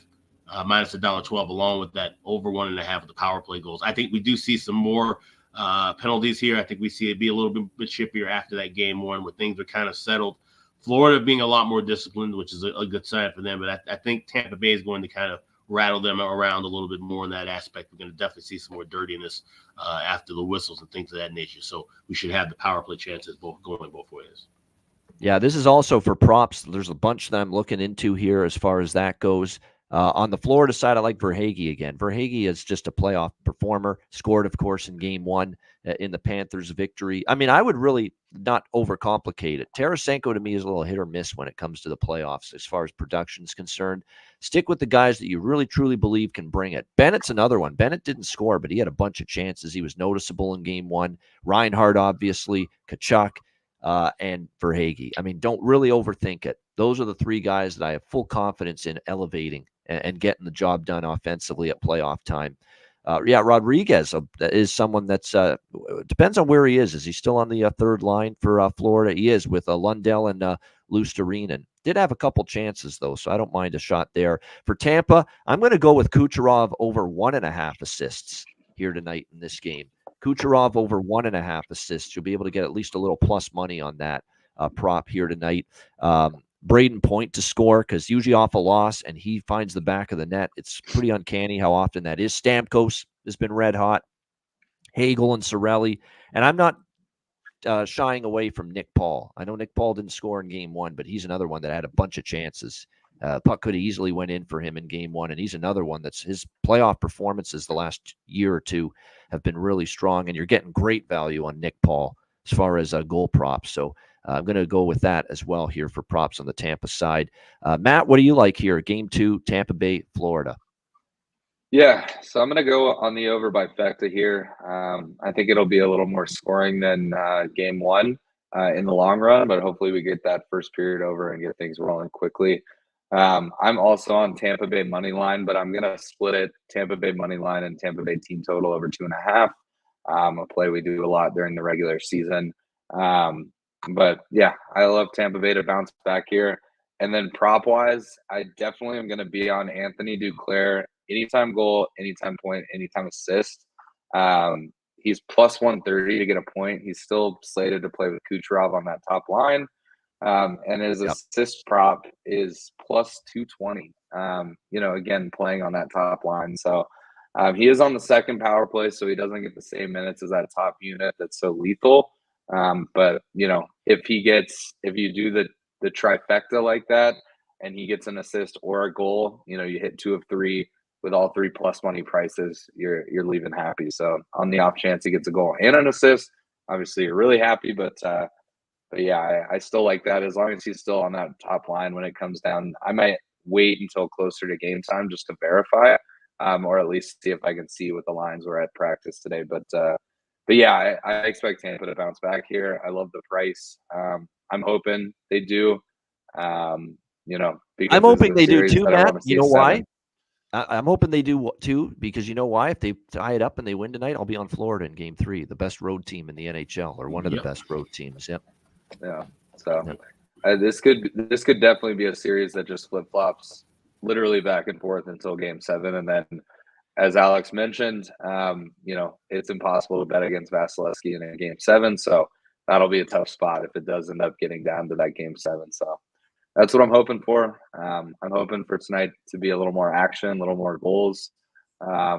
minus $1.12, along with that over 1.5 of the power play goals. I think we do see some more penalties here. I think we see it be a little bit chippier after that game 1, where things are kind of settled. Florida being a lot more disciplined, which is a good sign for them. But I think Tampa Bay is going to kind of rattle them around a little bit more in that aspect. We're going to definitely see some more dirtiness after the whistles and things of that nature. So we should have the power play chances going both ways. Yeah, this is also for props. There's a bunch that I'm looking into here as far as that goes. On the Florida side, I like Verhaeghe again. Verhaeghe is just a playoff performer. Scored, of course, in game 1 in the Panthers' victory. I mean, I would really not overcomplicate it. Tarasenko, to me, is a little hit or miss when it comes to the playoffs as far as production is concerned. Stick with the guys that you really, truly believe can bring it. Bennett's another one. Bennett didn't score, but he had a bunch of chances. He was noticeable in game 1. Reinhart, obviously, Tkachuk, and Verhaeghe. I mean, don't really overthink it. Those are the 3 guys that I have full confidence in elevating and getting the job done offensively at playoff time. Rodriguez is someone that's depends on where he is. Is he still on the third line for Florida? He is, with Lundell and Luostarinen. Did have a couple chances, though, so I don't mind a shot there. For Tampa, I'm going to go with Kucherov over 1.5 assists here tonight in this game. Kucherov over 1.5 assists. You'll be able to get at least a little plus money on that prop here tonight. Braden Point to score, because usually off a loss and he finds the back of the net. It's pretty uncanny how often that is. Stamkos has been red hot. Hagel and Cirelli. And I'm not shying away from Nick Paul. I know Nick Paul didn't score in game 1, but he's another one that had a bunch of chances. Puck could have easily went in for him in game 1, and he's another one that's his playoff performances the last year or two have been really strong, and you're getting great value on Nick Paul as far as goal props. So I'm going to go with that as well here for props on the Tampa side. Matt, what do you like here? Game 2, Tampa Bay, Florida. Yeah, so I'm going to go on the over by Fecta here. I think it'll be a little more scoring than game 1 in the long run, but hopefully we get that first period over and get things rolling quickly. I'm also on Tampa Bay money line, but I'm gonna split it: Tampa Bay money line and Tampa Bay team total over 2.5. A play we do a lot during the regular season. But yeah, I love Tampa Bay to bounce back here. And then prop wise, I definitely am going to be on Anthony Duclair. Anytime goal, anytime point, anytime assist. He's plus 130 to get a point. He's still slated to play with Kucherov on that top line. And his assist prop is plus 220. Again, playing on that top line. So he is on the second power play, so he doesn't get the same minutes as that top unit that's so lethal. But if you do the trifecta like that, and he gets an assist or a goal, you hit 2 of 3 with all 3 plus money prices, you're leaving happy. So on the off chance he gets a goal and an assist, obviously you're really happy. But yeah, I still like that as long as he's still on that top line when it comes down. I might wait until closer to game time just to verify it, or at least see if I can see what the lines were at practice today. But yeah, I expect Tampa to bounce back here. I love the price. I'm hoping they do. I'm hoping they do too, Matt. You know why? I'm hoping they do too, because you know why? If they tie it up and they win tonight, I'll be on Florida in Game 3, the best road team in the NHL, or one of the best road teams. Yep. Yeah. So this could definitely be a series that just flip flops, literally back and forth until Game 7, and then, as Alex mentioned, it's impossible to bet against Vasilevsky in Game 7. So that'll be a tough spot if it does end up getting down to that Game 7. So that's what I'm hoping for. I'm hoping for tonight to be a little more action, a little more goals. I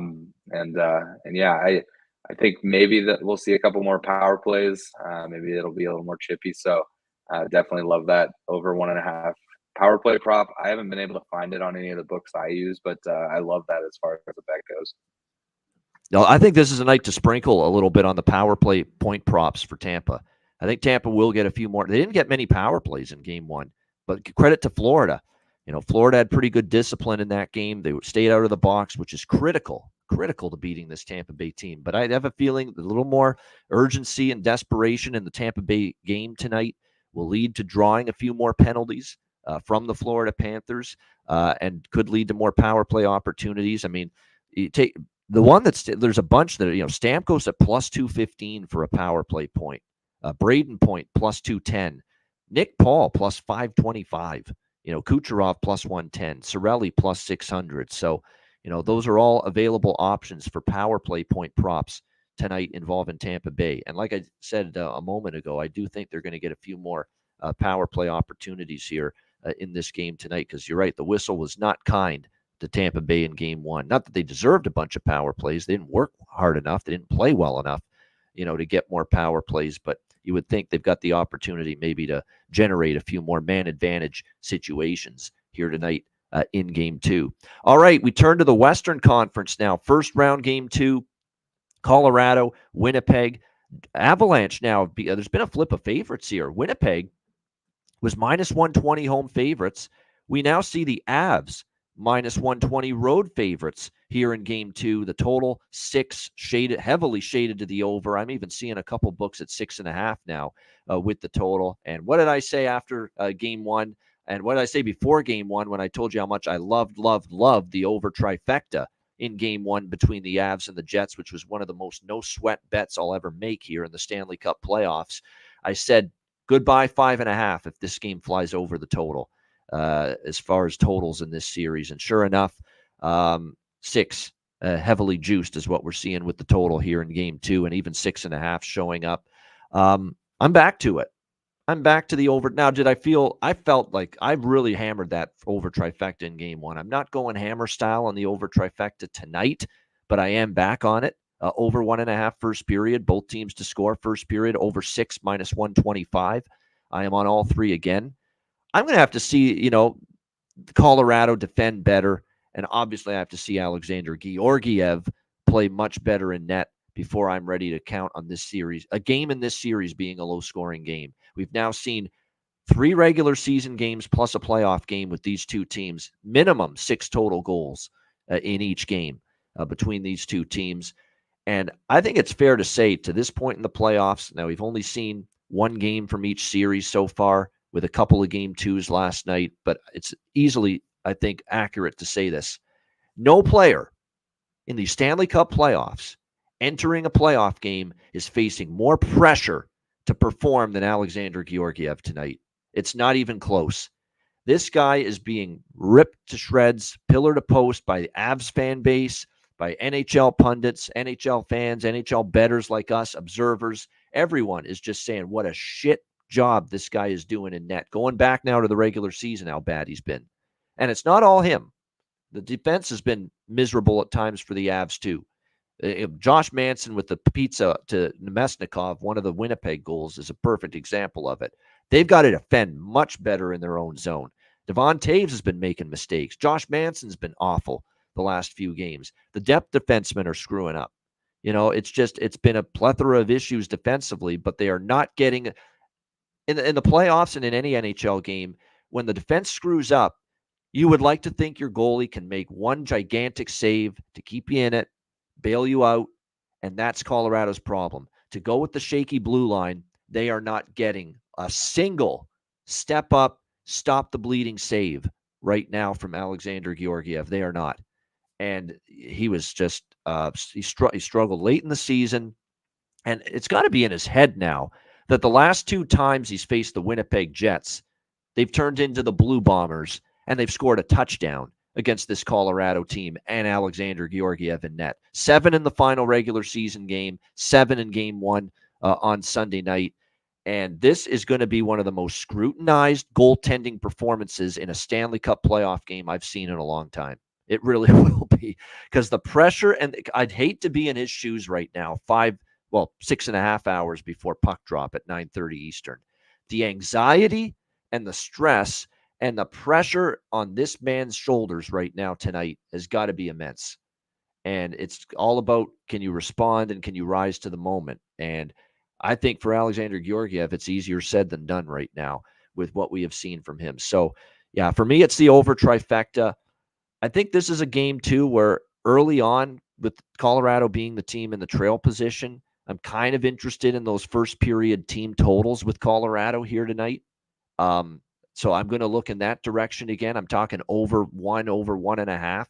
think maybe that we'll see a couple more power plays. Maybe it'll be a little more chippy. So definitely love that over 1.5 power play prop. I haven't been able to find it on any of the books I use, but I love that as far as the bet goes. No, I think this is a night to sprinkle a little bit on the power play point props for Tampa. I think Tampa will get a few more. They didn't get many power plays in Game 1, but credit to Florida. Florida had pretty good discipline in that game. They stayed out of the box, which is critical to beating this Tampa Bay team. But I have a feeling a little more urgency and desperation in the Tampa Bay game tonight will lead to drawing a few more penalties from the Florida Panthers, and could lead to more power play opportunities. I mean, you take the one there's a bunch that Stamkos at plus 215 for a power play point, Braden Point plus 210, Nick Paul plus 525, Kucherov plus 110, Cirelli plus 600. So those are all available options for power play point props tonight involving Tampa Bay. And like I said a moment ago, I do think they're going to get a few more power play opportunities here in this game tonight, because you're right, the whistle was not kind to Tampa Bay in Game 1. Not that they deserved a bunch of power plays. They didn't work hard enough. They didn't play well enough, to get more power plays. But you would think they've got the opportunity maybe to generate a few more man advantage situations here tonight in Game 2. All right, we turn to the Western Conference now. First round, Game 2, Colorado, Winnipeg. Avalanche now, there's been a flip of favorites here. Winnipeg was minus 120 home favorites. We now see the Avs minus 120 road favorites here in Game 2. The total 6, heavily shaded to the over. I'm even seeing a couple books at 6.5 now with the total. And what did I say after Game 1? And what did I say before Game 1 when I told you how much I loved the over trifecta in Game 1 between the Avs and the Jets, which was one of the most no-sweat bets I'll ever make here in the Stanley Cup playoffs? I said goodbye 5.5 if this game flies over the total as far as totals in this series. And sure enough, 6 heavily juiced is what we're seeing with the total here in Game 2, and even 6.5 showing up. I'm back to it. I'm back to the over. Now, I felt like I've really hammered that over trifecta in Game 1. I'm not going hammer style on the over trifecta tonight, but I am back on it. Over 1.5 first period, both teams to score first period, over 6 minus 125. I am on all 3 again. I'm going to have to see, Colorado defend better. And obviously I have to see Alexander Georgiev play much better in net before I'm ready to count on this series, a game in this series being a low-scoring game. We've now seen 3 regular season games plus a playoff game with these two teams, minimum 6 total goals in each game between these two teams. And I think it's fair to say to this point in the playoffs, now we've only seen 1 game from each series so far. with a couple of game twos last night, but it's easily, I think, accurate to say this. No player in the Stanley Cup playoffs entering a playoff game is facing more pressure to perform than Alexander Georgiev tonight. It's not even close. This guy is being ripped to shreds, pillar to post by the Avs fan base, by NHL pundits, NHL fans, NHL bettors like us, observers. Everyone is just saying what a shit job this guy is doing in net. Going back now to the regular season, how bad he's been. And it's not all him. The defense has been miserable at times for the Avs too. Josh Manson with the pizza to Nemesnikov, one of the Winnipeg goals, is a perfect example of it. They've got to defend much better in their own zone. Devon Taves has been making mistakes. Josh Manson's been awful the last few games. The depth defensemen are screwing up. It's been a plethora of issues defensively, but they are not getting in the playoffs and in any NHL game. When the defense screws up, you would like to think your goalie can make one gigantic save to keep you in it, bail you out, and that's Colorado's problem. To go with the shaky blue line, they are not getting a single step up, stop the bleeding save right now from Alexander Georgiev. They are not. And he was just, he struggled late in the season. And it's got to be in his head now that the last two times he's faced the Winnipeg Jets, they've turned into the Blue Bombers, and they've scored a touchdown against this Colorado team and Alexander Georgiev in net. 7 in the final regular season game, 7 in game 1 on Sunday night. And this is going to be one of the most scrutinized goaltending performances in a Stanley Cup playoff game I've seen in a long time. It really will be, because the pressure, and I'd hate to be in his shoes right now, 6.5 hours before puck drop at 9:30 Eastern. The anxiety and the stress and the pressure on this man's shoulders right now tonight has got to be immense. And it's all about, can you respond and can you rise to the moment? And I think for Alexander Georgiev, it's easier said than done right now with what we have seen from him. So, yeah, for me, it's the over trifecta. I think this is a game, too, where early on, with Colorado being the team in the trail position, I'm kind of interested in those first period team totals with Colorado here tonight. So I'm going to look in that direction again. I'm talking over 1.5,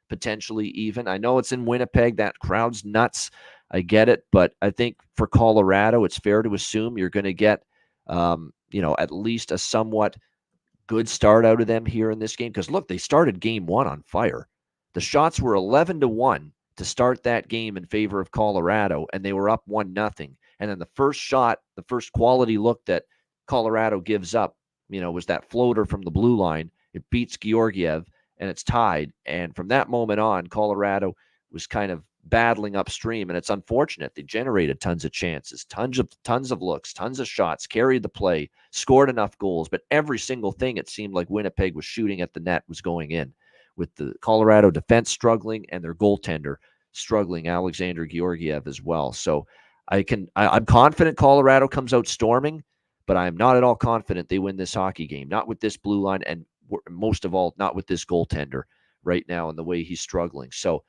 potentially even. I know it's in Winnipeg. That crowd's nuts. I get it. But I think for Colorado, it's fair to assume you're going to get, at least a somewhat good start out of them here in this game. Because, look, they started game 1 on fire. The shots were 11-1 to start that game in favor of Colorado, and they were up 1-0. And then the first shot, the first quality look that Colorado gives up, was that floater from the blue line. It beats Georgiev, and it's tied. And from that moment on, Colorado was kind of battling upstream, and it's unfortunate. They generated tons of chances, tons of looks, tons of shots, carried the play, scored enough goals, but every single thing it seemed like Winnipeg was shooting at the net was going in, with the Colorado defense struggling and their goaltender struggling, Alexander Georgiev, as well. So I'm confident Colorado comes out storming, but I am not at all confident they win this hockey game. Not with this blue line, and most of all, not with this goaltender right now and the way he's struggling. So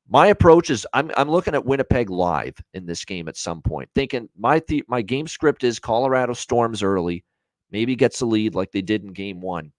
my approach is I'm looking at Winnipeg live in this game at some point, thinking my game script is Colorado storms early, maybe gets a lead like they did in game 1,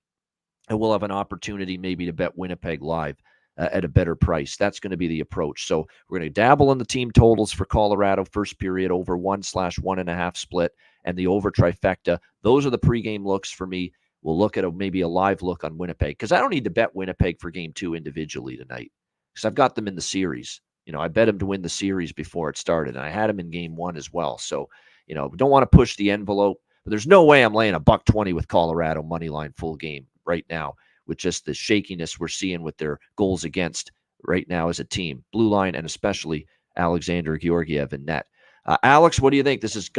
and we'll have an opportunity maybe to bet Winnipeg live at a better price. That's going to be the approach. So we're going to dabble in the team totals for Colorado first period over 1/1.5 split and the over trifecta. Those are the pregame looks for me. We'll look at maybe a live look on Winnipeg, because I don't need to bet Winnipeg for game 2 individually tonight, because I've got them in the series. I bet them to win the series before it started, and I had them in game 1 as well. So, we don't want to push the envelope, but there's no way I'm laying $1.20 with Colorado money line full game right now, with just the shakiness we're seeing with their goals against right now as a team, blue line, and especially Alexander Georgiev in net. Alex, what do you think? This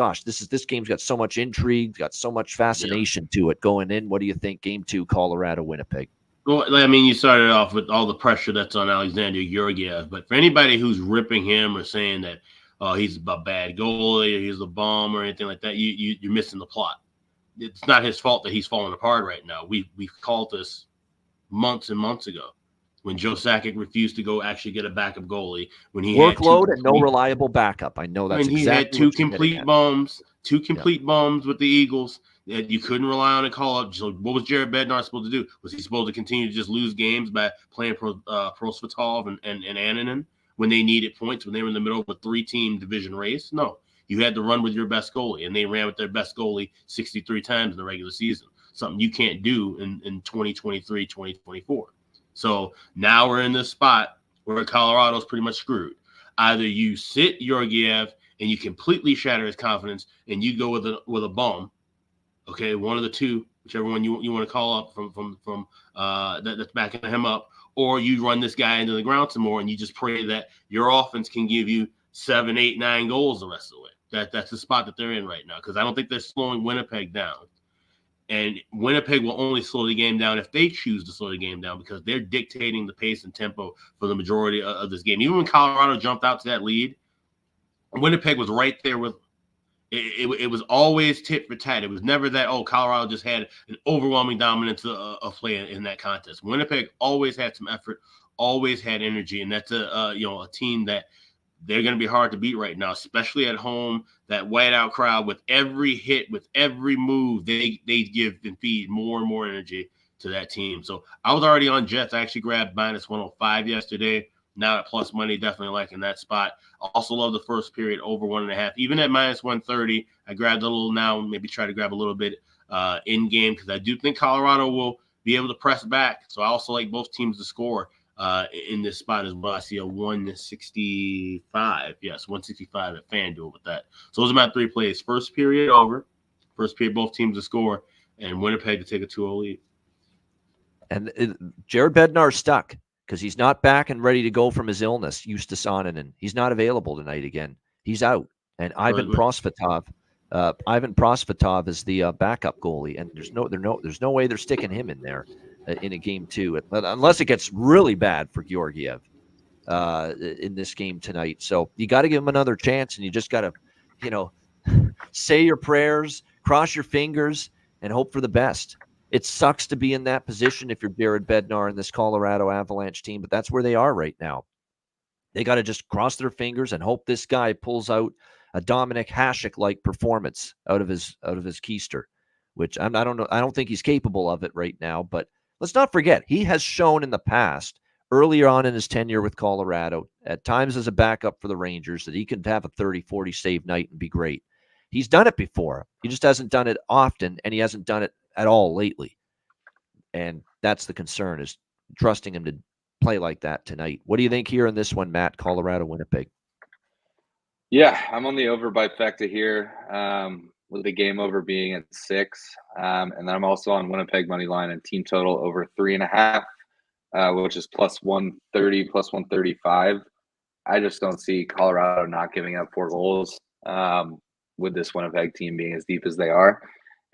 game's got so much intrigue, got so much fascination to it going in. What do you think? Game 2, Colorado, Winnipeg. Well, I mean, you started off with all the pressure that's on Alexander Georgiev, but for anybody who's ripping him or saying that he's a bad goalie or he's a bum or anything like that, you're missing the plot. It's not his fault that he's falling apart right now. We've called this months and months ago. when Joe Sakic refused to go actually get a backup goalie, when he workload had and no reliable backup. I know that's when he exactly had two what you're getting complete at. bums, with the Eagles that you couldn't rely on a call up. So what was Jared Bednar supposed to do? Was he supposed to continue to just lose games by playing Prosvetov and Annunen when they needed points, when they were in the middle of a 3-team division race? No. You had to run with your best goalie, and they ran with their best goalie 63 times in the regular season, something you can't do in 2023, 2024. So now we're in this spot where Colorado's pretty much screwed. Either you sit Georgiev and you completely shatter his confidence and you go with a bum, okay, one of the two, whichever one you want to call up from that's backing him up, or you run this guy into the ground some more and you just pray that your offense can give you 7, 8, 9 goals the rest of the way. That's the spot that they're in right now, because I don't think they're slowing Winnipeg down. And Winnipeg will only slow the game down if they choose to slow the game down, because they're dictating the pace and tempo for the majority of this game. Even when Colorado jumped out to that lead, Winnipeg was right there with it was always tit for tat. It was never that, Colorado just had an overwhelming dominance of play in that contest. Winnipeg always had some effort, always had energy, and that's a team that they're going to be hard to beat right now, especially at home. That whiteout crowd, with every hit, with every move, they give and feed more and more energy to that team. So I was already on Jets. I actually grabbed -105 yesterday. Now at plus money, definitely liking that spot. I also love the first period over 1.5. Even at -130, I grabbed a little now, maybe try to grab a little bit in game, because I do think Colorado will be able to press back. So I also like both teams to score in this spot as well. I see a 165. Yes, 165 at FanDuel with that. So those are my 3 plays. First period over. First period, both teams to score. And Winnipeg to take a 2-0 lead. And Jared Bednar stuck because he's not back and ready to go from his illness. Justus Annunen, he's not available tonight again. He's out. And Ivan Prosvetov is the backup goalie. And there's no way they're sticking him in there in a game 2, unless it gets really bad for Georgiev in this game tonight. So you got to give him another chance, and you just got to, say your prayers, cross your fingers, and hope for the best. It sucks to be in that position if you're Jared Bednar and this Colorado Avalanche team, but that's where they are right now. They got to just cross their fingers and hope this guy pulls out a Dominic Hasek-like performance out of his keister, which I don't know. I don't think he's capable of it right now, but let's not forget, he has shown in the past, earlier on in his tenure with Colorado, at times as a backup for the Rangers, that he can have a 30-40 save night and be great. He's done it before. He just hasn't done it often, and he hasn't done it at all lately. And that's the concern, is trusting him to play like that tonight. What do you think here in this one, Matt? Colorado, Winnipeg. Yeah, I'm on the over by Fecta here, with the game over being at 6. And then I'm also on Winnipeg money line and team total over 3.5, which is plus 130, plus 135. I just don't see Colorado not giving up 4 goals with this Winnipeg team being as deep as they are.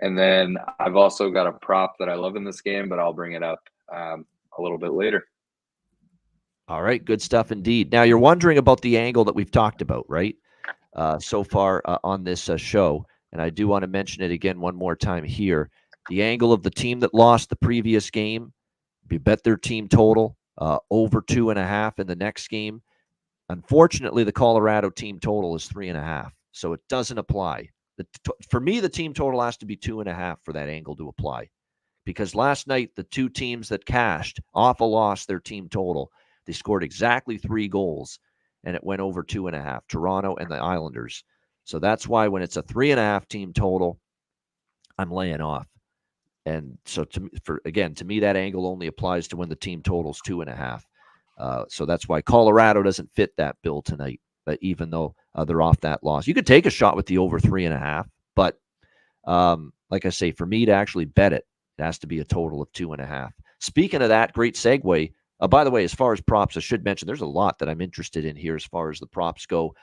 And then I've also got a prop that I love in this game, but I'll bring it up a little bit later. All right, good stuff indeed. Now, you're wondering about the angle that we've talked about, right, so far on this show, and I do want to mention it again one more time here. The angle of the team that lost the previous game, you bet their team total over 2.5 in the next game. Unfortunately, the Colorado team total is 3.5, so it doesn't apply. For me, the team total has to be 2.5 for that angle to apply, because last night the 2 teams that cashed off a loss their team total, they scored exactly 3 goals, and it went over 2.5, Toronto and the Islanders. So that's why when it's a 3.5 team total, I'm laying off. And so to me, that angle only applies to when the team total's 2.5. So that's why Colorado doesn't fit that bill tonight, but even though they're off that loss. You could take a shot with the over 3.5, but like I say, for me to actually bet it, it has to be a total of 2.5. Speaking of that, great segue. By the way, as far as props, I should mention there's a lot that I'm interested in here as far as the props go.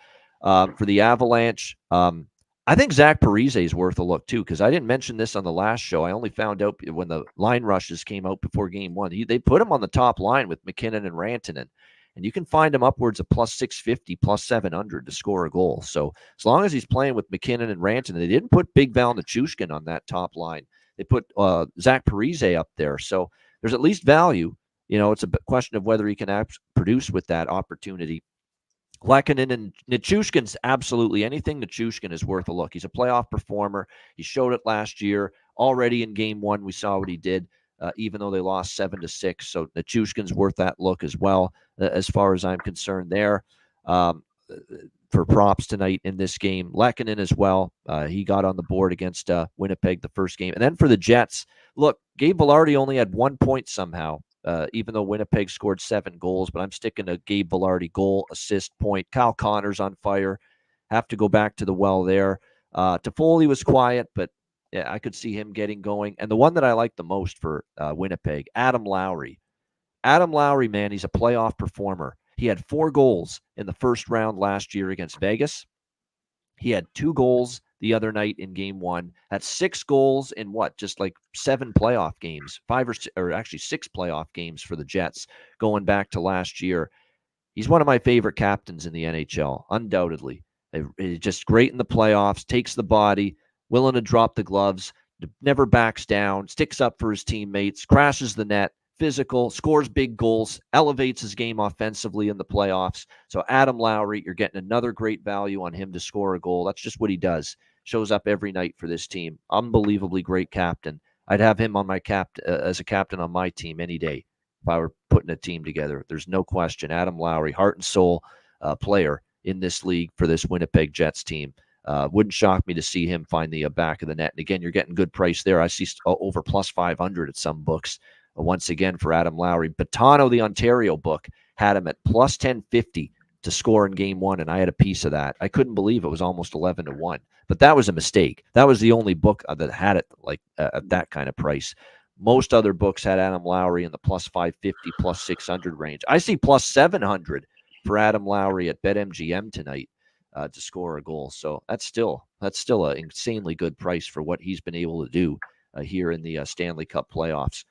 For the Avalanche, I think Zach Parise is worth a look, too, because I didn't mention this on the last show. I only found out when the line rushes came out before game 1. They put him on the top line with McKinnon and Rantanen, and you can find him upwards of plus 650, plus 700 to score a goal. So as long as he's playing with McKinnon and Rantanen, they didn't put Big Val Nichushkin on that top line. They put Zach Parise up there. So there's at least value It's a question of whether he can produce with that opportunity. Lehkonen and Nichushkin's absolutely anything. Nichushkin is worth a look. He's a playoff performer. He showed it last year. Already in game one, we saw what he did, even though they lost 7-6. So Nichushkin's worth that look as well, as far as I'm concerned there. For props tonight in this game. Lehkonen as well. He got on the board against Winnipeg the first game. And then for the Jets, look, Gabe Vilardi only had 1 point somehow. Even though Winnipeg scored 7 goals, but I'm sticking to Gabe Vilardi, goal, assist, point. Kyle Connor's on fire. Have to go back to the well there. Toffoli was quiet, but yeah, I could see him getting going. And the one that I like the most for Winnipeg, Adam Lowry. Adam Lowry, man, he's a playoff performer. He had 4 goals in the first round last year against Vegas. He had 2 goals the other night in game 1. Had 6 goals in just like 7 playoff games, 6 playoff games for the Jets going back to last year. He's one of my favorite captains in the NHL, undoubtedly. He's just great in the playoffs, takes the body, willing to drop the gloves, never backs down, sticks up for his teammates, crashes the net, physical, scores big goals, elevates his game offensively in the playoffs. So Adam Lowry, you're getting another great value on him to score a goal. That's just what he does. Shows up every night for this team. Unbelievably great captain. I'd have him on my as a captain on my team any day if I were putting a team together. There's no question. Adam Lowry, heart and soul player in this league for this Winnipeg Jets team. Wouldn't shock me to see him find the back of the net. And again, you're getting good price there. I see over plus 500 at some books. Once again for Adam Lowry. Batano, the Ontario book, had him at plus 1050 to score in game 1, and I had a piece of that. I couldn't believe it was almost 11-1, but that was a mistake. That was the only book that had it like at that kind of price. Most other books had Adam Lowry in the plus 550, plus 600 range. I see plus 700 for Adam Lowry at BetMGM tonight to score a goal. So that's still an insanely good price for what he's been able to do here in the Stanley Cup playoffs.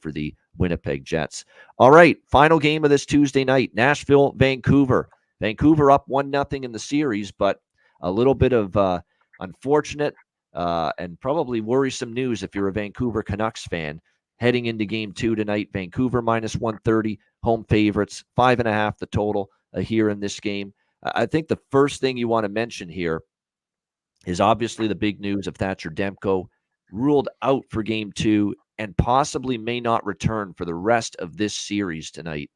For the Winnipeg Jets. All right, final game of this Tuesday night, Nashville, Vancouver. Vancouver up 1-0 in the series, but a little bit of unfortunate and probably worrisome news if you're a Vancouver Canucks fan. Heading into game 2 tonight, Vancouver minus 130, home favorites, 5.5 the total here in this game. I think the first thing you want to mention here is obviously the big news of Thatcher Demko ruled out for game 2 and possibly may not return for the rest of this series tonight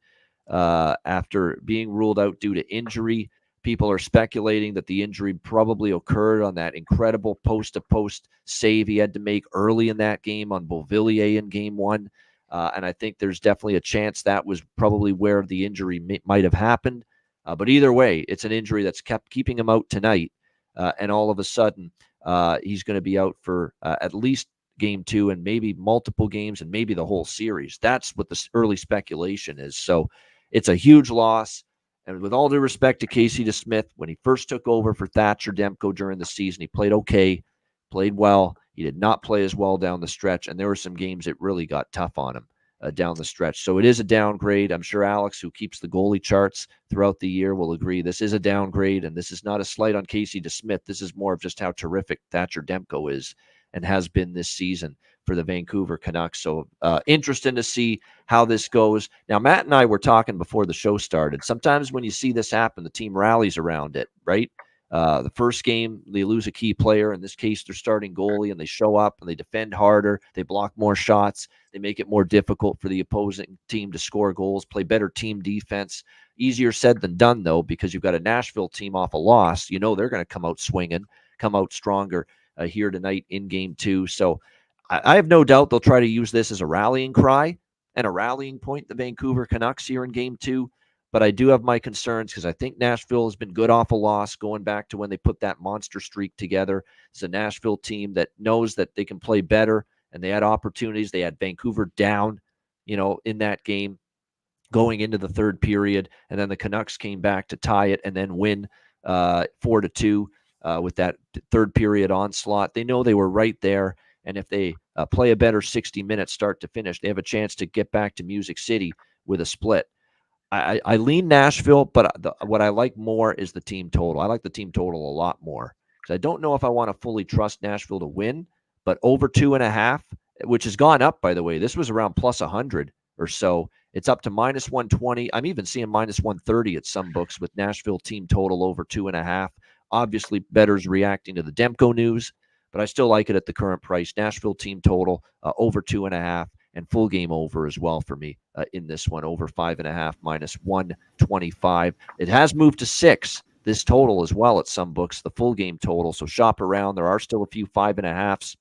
after being ruled out due to injury. People are speculating that the injury probably occurred on that incredible post-to-post save he had to make early in that game on Beauvillier in game 1. And I think there's definitely a chance that was probably where the injury might have happened. But either way, it's an injury that's keeping him out tonight. And all of a sudden, he's going to be out for at least game 2 and maybe multiple games and maybe the whole series. That's what the early speculation is. So it's a huge loss. And with all due respect to Casey DeSmith, when he first took over for Thatcher Demko during the season, he played okay, played well. He did not play as well down the stretch. And there were some games that really got tough on him down the stretch. So it is a downgrade. I'm sure Alex, who keeps the goalie charts throughout the year, will agree this is a downgrade. And this is not a slight on Casey DeSmith. This is more of just how terrific Thatcher Demko is and has been this season for the Vancouver Canucks. So interesting to see how this goes. Now, Matt and I were talking before the show started. Sometimes when you see this happen, the team rallies around it, right? The first game, they lose a key player. In this case, they're starting goalie, and they show up and they defend harder. They block more shots. They make it more difficult for the opposing team to score goals, play better team defense. Easier said than done, though, because you've got a Nashville team off a loss. You know they're going to come out swinging, come out stronger here tonight in game 2. So I have no doubt they'll try to use this as a rallying cry and a rallying point, the Vancouver Canucks here in game 2. But I do have my concerns because I think Nashville has been good off a loss going back to when they put that monster streak together. It's a Nashville team that knows that they can play better, and they had opportunities. They had Vancouver down, in that game going into the third period, and then the Canucks came back to tie it and then win 4-2 with that third period onslaught. They know they were right there, and if they play a better 60 minutes start to finish, they have a chance to get back to Music City with a split. I lean Nashville, but what I like more is the team total. I like the team total a lot more because I don't know if I want to fully trust Nashville to win, but over 2.5, which has gone up, by the way. This was around plus 100 or so. It's up to minus 120. I'm even seeing minus 130 at some books with Nashville team total over 2.5. Obviously, bettors reacting to the Demko news, but I still like it at the current price. Nashville team total over 2.5 and full game over as well for me in this one, over 5.5 minus 125. It has moved to 6, this total as well at some books, the full game total. So shop around. There are still a few 5.5s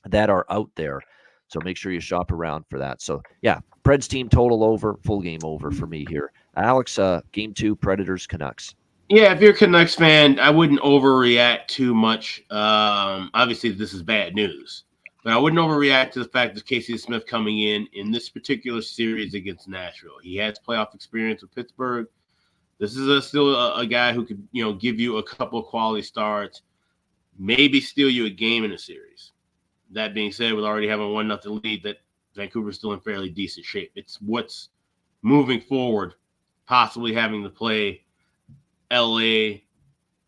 that are out there. So make sure you shop around for that. So yeah, Preds team total over, full game over for me here. Alex, game 2, Predators-Canucks. Yeah, if you're a Canucks fan, I wouldn't overreact too much. Obviously, this is bad news, but I wouldn't overreact to the fact of Casey Smith coming in this particular series against Nashville. He has playoff experience with Pittsburgh. This is still a guy who could, give you a couple of quality starts, maybe steal you a game in a series. That being said, with already having 1-0 lead, that Vancouver's still in fairly decent shape. It's what's moving forward, possibly having to play LA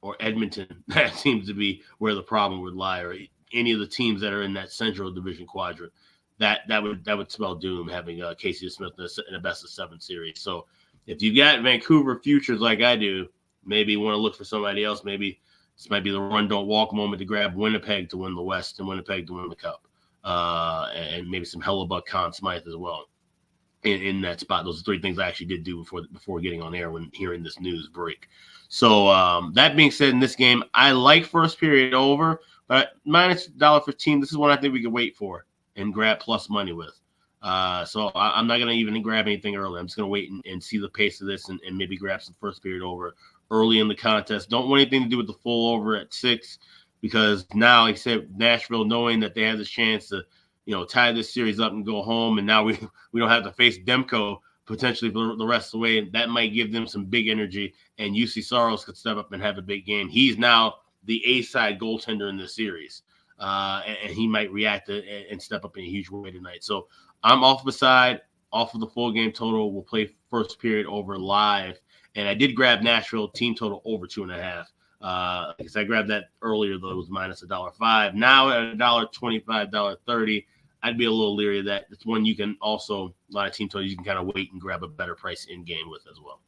or Edmonton. That seems to be where the problem would lie, or any of the teams that are in that Central Division quadrant. That would spell doom, having Casey Smith in a best-of-7 series. So if you got Vancouver futures like I do, maybe you want to look for somebody else. Maybe this might be the run, don't walk moment to grab Winnipeg to win the West and Winnipeg to win the Cup. And maybe some Hellebuck, Conn Smythe as well in that spot. Those are 3 things I actually did do before getting on air when hearing this news break. So that being said, in this game, I like first period over, but minus $1.15, this is one I think we could wait for and grab plus money with. So I'm not going to even grab anything early. I'm just going to wait and see the pace of this and maybe grab some first period over early in the contest. Don't want anything to do with the full over at 6, because now, like I said, Nashville, knowing that they have this chance to, tie this series up and go home, and now we don't have to face Demko potentially for the rest of the way. That might give them some big energy, and UC Saros could step up and have a big game. He's now the A-side goaltender in this series, and he might react and step up in a huge way tonight. So I'm off the side, off of the full game total. We'll play first period over live. And I did grab Nashville team total over 2.5. Because I grabbed that earlier, though, it was minus $1.05. Now at $1.25, $1.30, I'd be a little leery of that. It's one you can also, a lot of team totals, you can kind of wait and grab a better price in game with as well.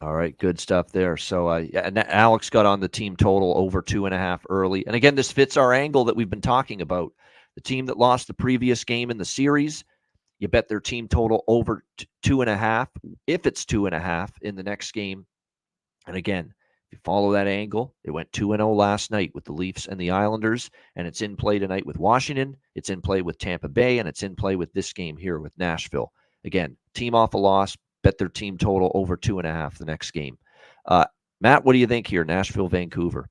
All right, good stuff there. So and Alex got on the team total over 2.5 early. And again, this fits our angle that we've been talking about. The team that lost the previous game in the series, you bet their team total over 2.5, if it's 2.5 in the next game. And again, if you follow that angle, it went 2-0 last night with the Leafs and the Islanders, and it's in play tonight with Washington. It's in play with Tampa Bay, and it's in play with this game here with Nashville. Again, team off a loss, bet their team total over 2.5 the next game. Matt, what do you think here? Nashville, Vancouver.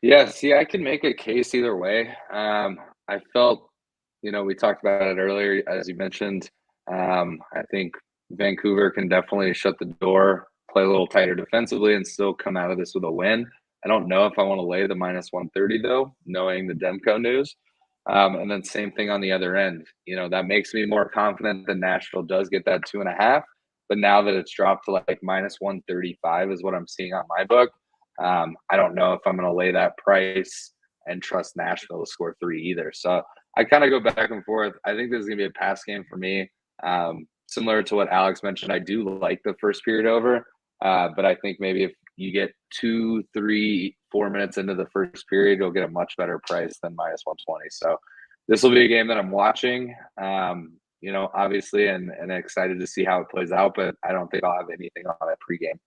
Yeah, see, I can make a case either way. I felt, we talked about it earlier, as you mentioned. I think Vancouver can definitely shut the door, play a little tighter defensively, and still come out of this with a win. I don't know if I want to lay the minus 130, though, knowing the Demko news. And then same thing on the other end. That makes me more confident that Nashville does get that 2.5. But now that it's dropped to like minus 135 is what I'm seeing on my book. I don't know if I'm going to lay that price and trust Nashville to score 3 either. So I kind of go back and forth. I think this is going to be a pass game for me. Similar to what Alex mentioned, I do like the first period over. But I think maybe if you get 2, 3, 4 minutes into the first period, you'll get a much better price than minus 120. So this will be a game that I'm watching, obviously, and excited to see how it plays out. But I don't think I'll have anything on it pregame.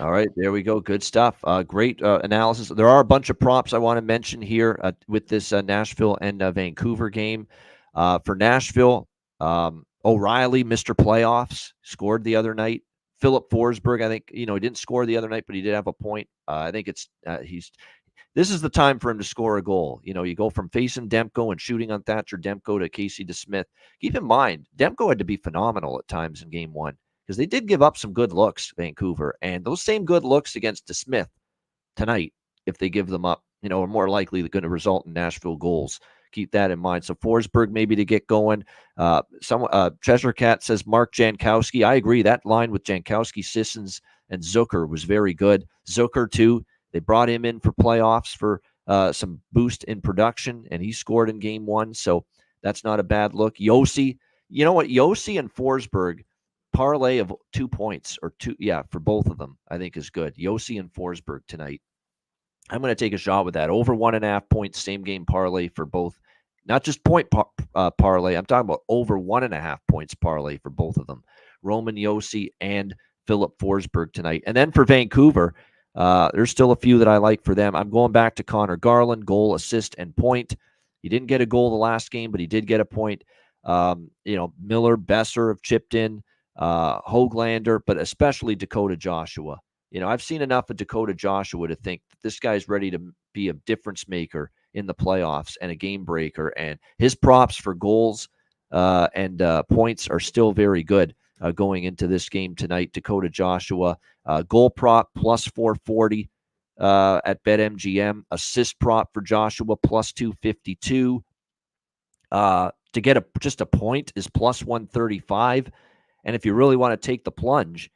All right, there we go. Good stuff. Great analysis. There are a bunch of props I want to mention here with this Nashville and Vancouver game. For Nashville, O'Reilly, Mr. Playoffs, scored the other night. Philip Forsberg, I think, he didn't score the other night, but he did have a point. I think this is the time for him to score a goal. You go from facing Demko and shooting on Thatcher Demko to Casey DeSmith. Keep in mind, Demko had to be phenomenal at times in game 1 because they did give up some good looks, Vancouver. And those same good looks against DeSmith tonight, if they give them up, are more likely going to result in Nashville goals. Keep that in mind. So Forsberg maybe to get going. Cheshire Cat says Mark Jankowski. I agree. That line with Jankowski, Sissons, and Zucker was very good. Zucker, too. They brought him in for playoffs for some boost in production, and he scored in game 1. So That's not a bad look. Yossi, you know what? Yossi and Forsberg, parlay of 2 points or two. Yeah, for both of them, I think is good. Yossi and Forsberg tonight. I'm going to take a shot with that. Over 1.5 points, same game parlay for both. Not just point parlay. I'm talking about over 1.5 points parlay for both of them. Roman Yossi and Philip Forsberg tonight. And then for Vancouver, there's still a few that I like for them. I'm going back to Connor Garland, goal, assist, and point. He didn't get a goal the last game, but he did get a point. Miller, Besser have chipped in, Höglander, but especially Dakota Joshua. I've seen enough of Dakota Joshua to think that this guy's ready to be a difference maker in the playoffs and a game breaker. And his props for goals and points are still very good going into this game tonight. Dakota Joshua, goal prop plus 440 at BetMGM. Assist prop for Joshua plus 252. To get just a point is plus 135. And if you really want to take the plunge,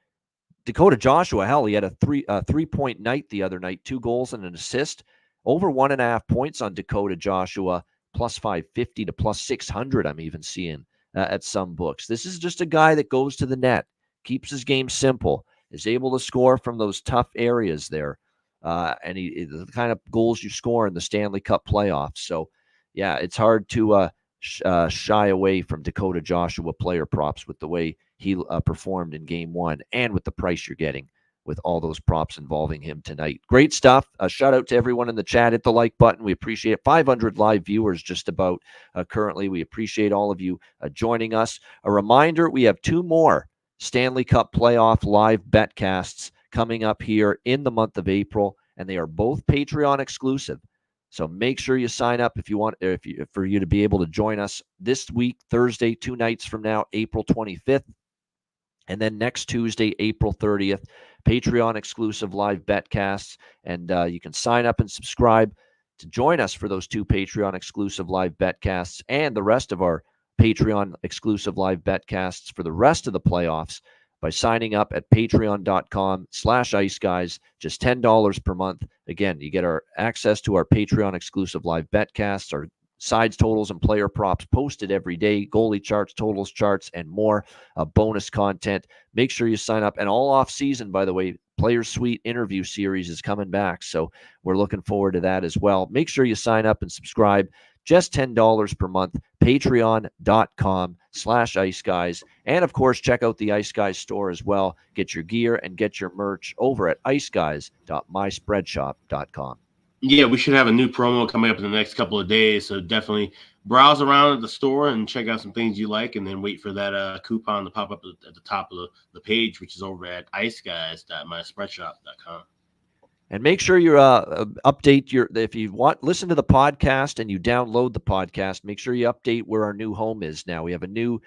Dakota Joshua, hell, he had a 3-point night the other night, 2 goals and an assist. Over 1.5 points on Dakota Joshua, plus 550 to plus 600. I'm even seeing at some books. This is just a guy that goes to the net, keeps his game simple, is able to score from those tough areas there, and the kind of goals you score in the Stanley Cup playoffs. So, yeah, it's hard to shy away from Dakota Joshua player props with the way he performed in game 1 and with the price you're getting with all those props involving him tonight. Great stuff. Shout out to everyone in the chat. Hit the like button. We appreciate it. 500 live viewers just about currently. We appreciate all of you joining us. A reminder, we have 2 more Stanley Cup playoff live betcasts coming up here in the month of April, and they are both Patreon exclusive. So make sure you sign up if you want, for you to be able to join us this week, Thursday, 2 nights from now, April 25th. And then next Tuesday, April 30th, Patreon exclusive live betcasts. And you can sign up and subscribe to join us for those 2 Patreon exclusive live betcasts and the rest of our Patreon exclusive live betcasts for the rest of the playoffs by signing up at patreon.com/iceguys, just $10 per month. Again, you get our access to our Patreon exclusive live betcasts, our sides, totals, and player props posted every day, goalie charts, totals charts, and more bonus content. Make sure you sign up. And all off season, by the way, Player Suite interview series is coming back. So we're looking forward to that as well. Make sure you sign up and subscribe. Just $10 per month, patreon.com/iceguys. And of course, check out the Ice Guys store as well. Get your gear and get your merch over at iceguys.myspreadshop.com. Yeah, we should have a new promo coming up in the next couple of days. So definitely browse around at the store and check out some things you like, and then wait for that coupon to pop up at the top of the page, which is over at iceguys.myspreadshop.com. And make sure you update if you listen to the podcast and you download the podcast, make sure you update where our new home is now. We have a new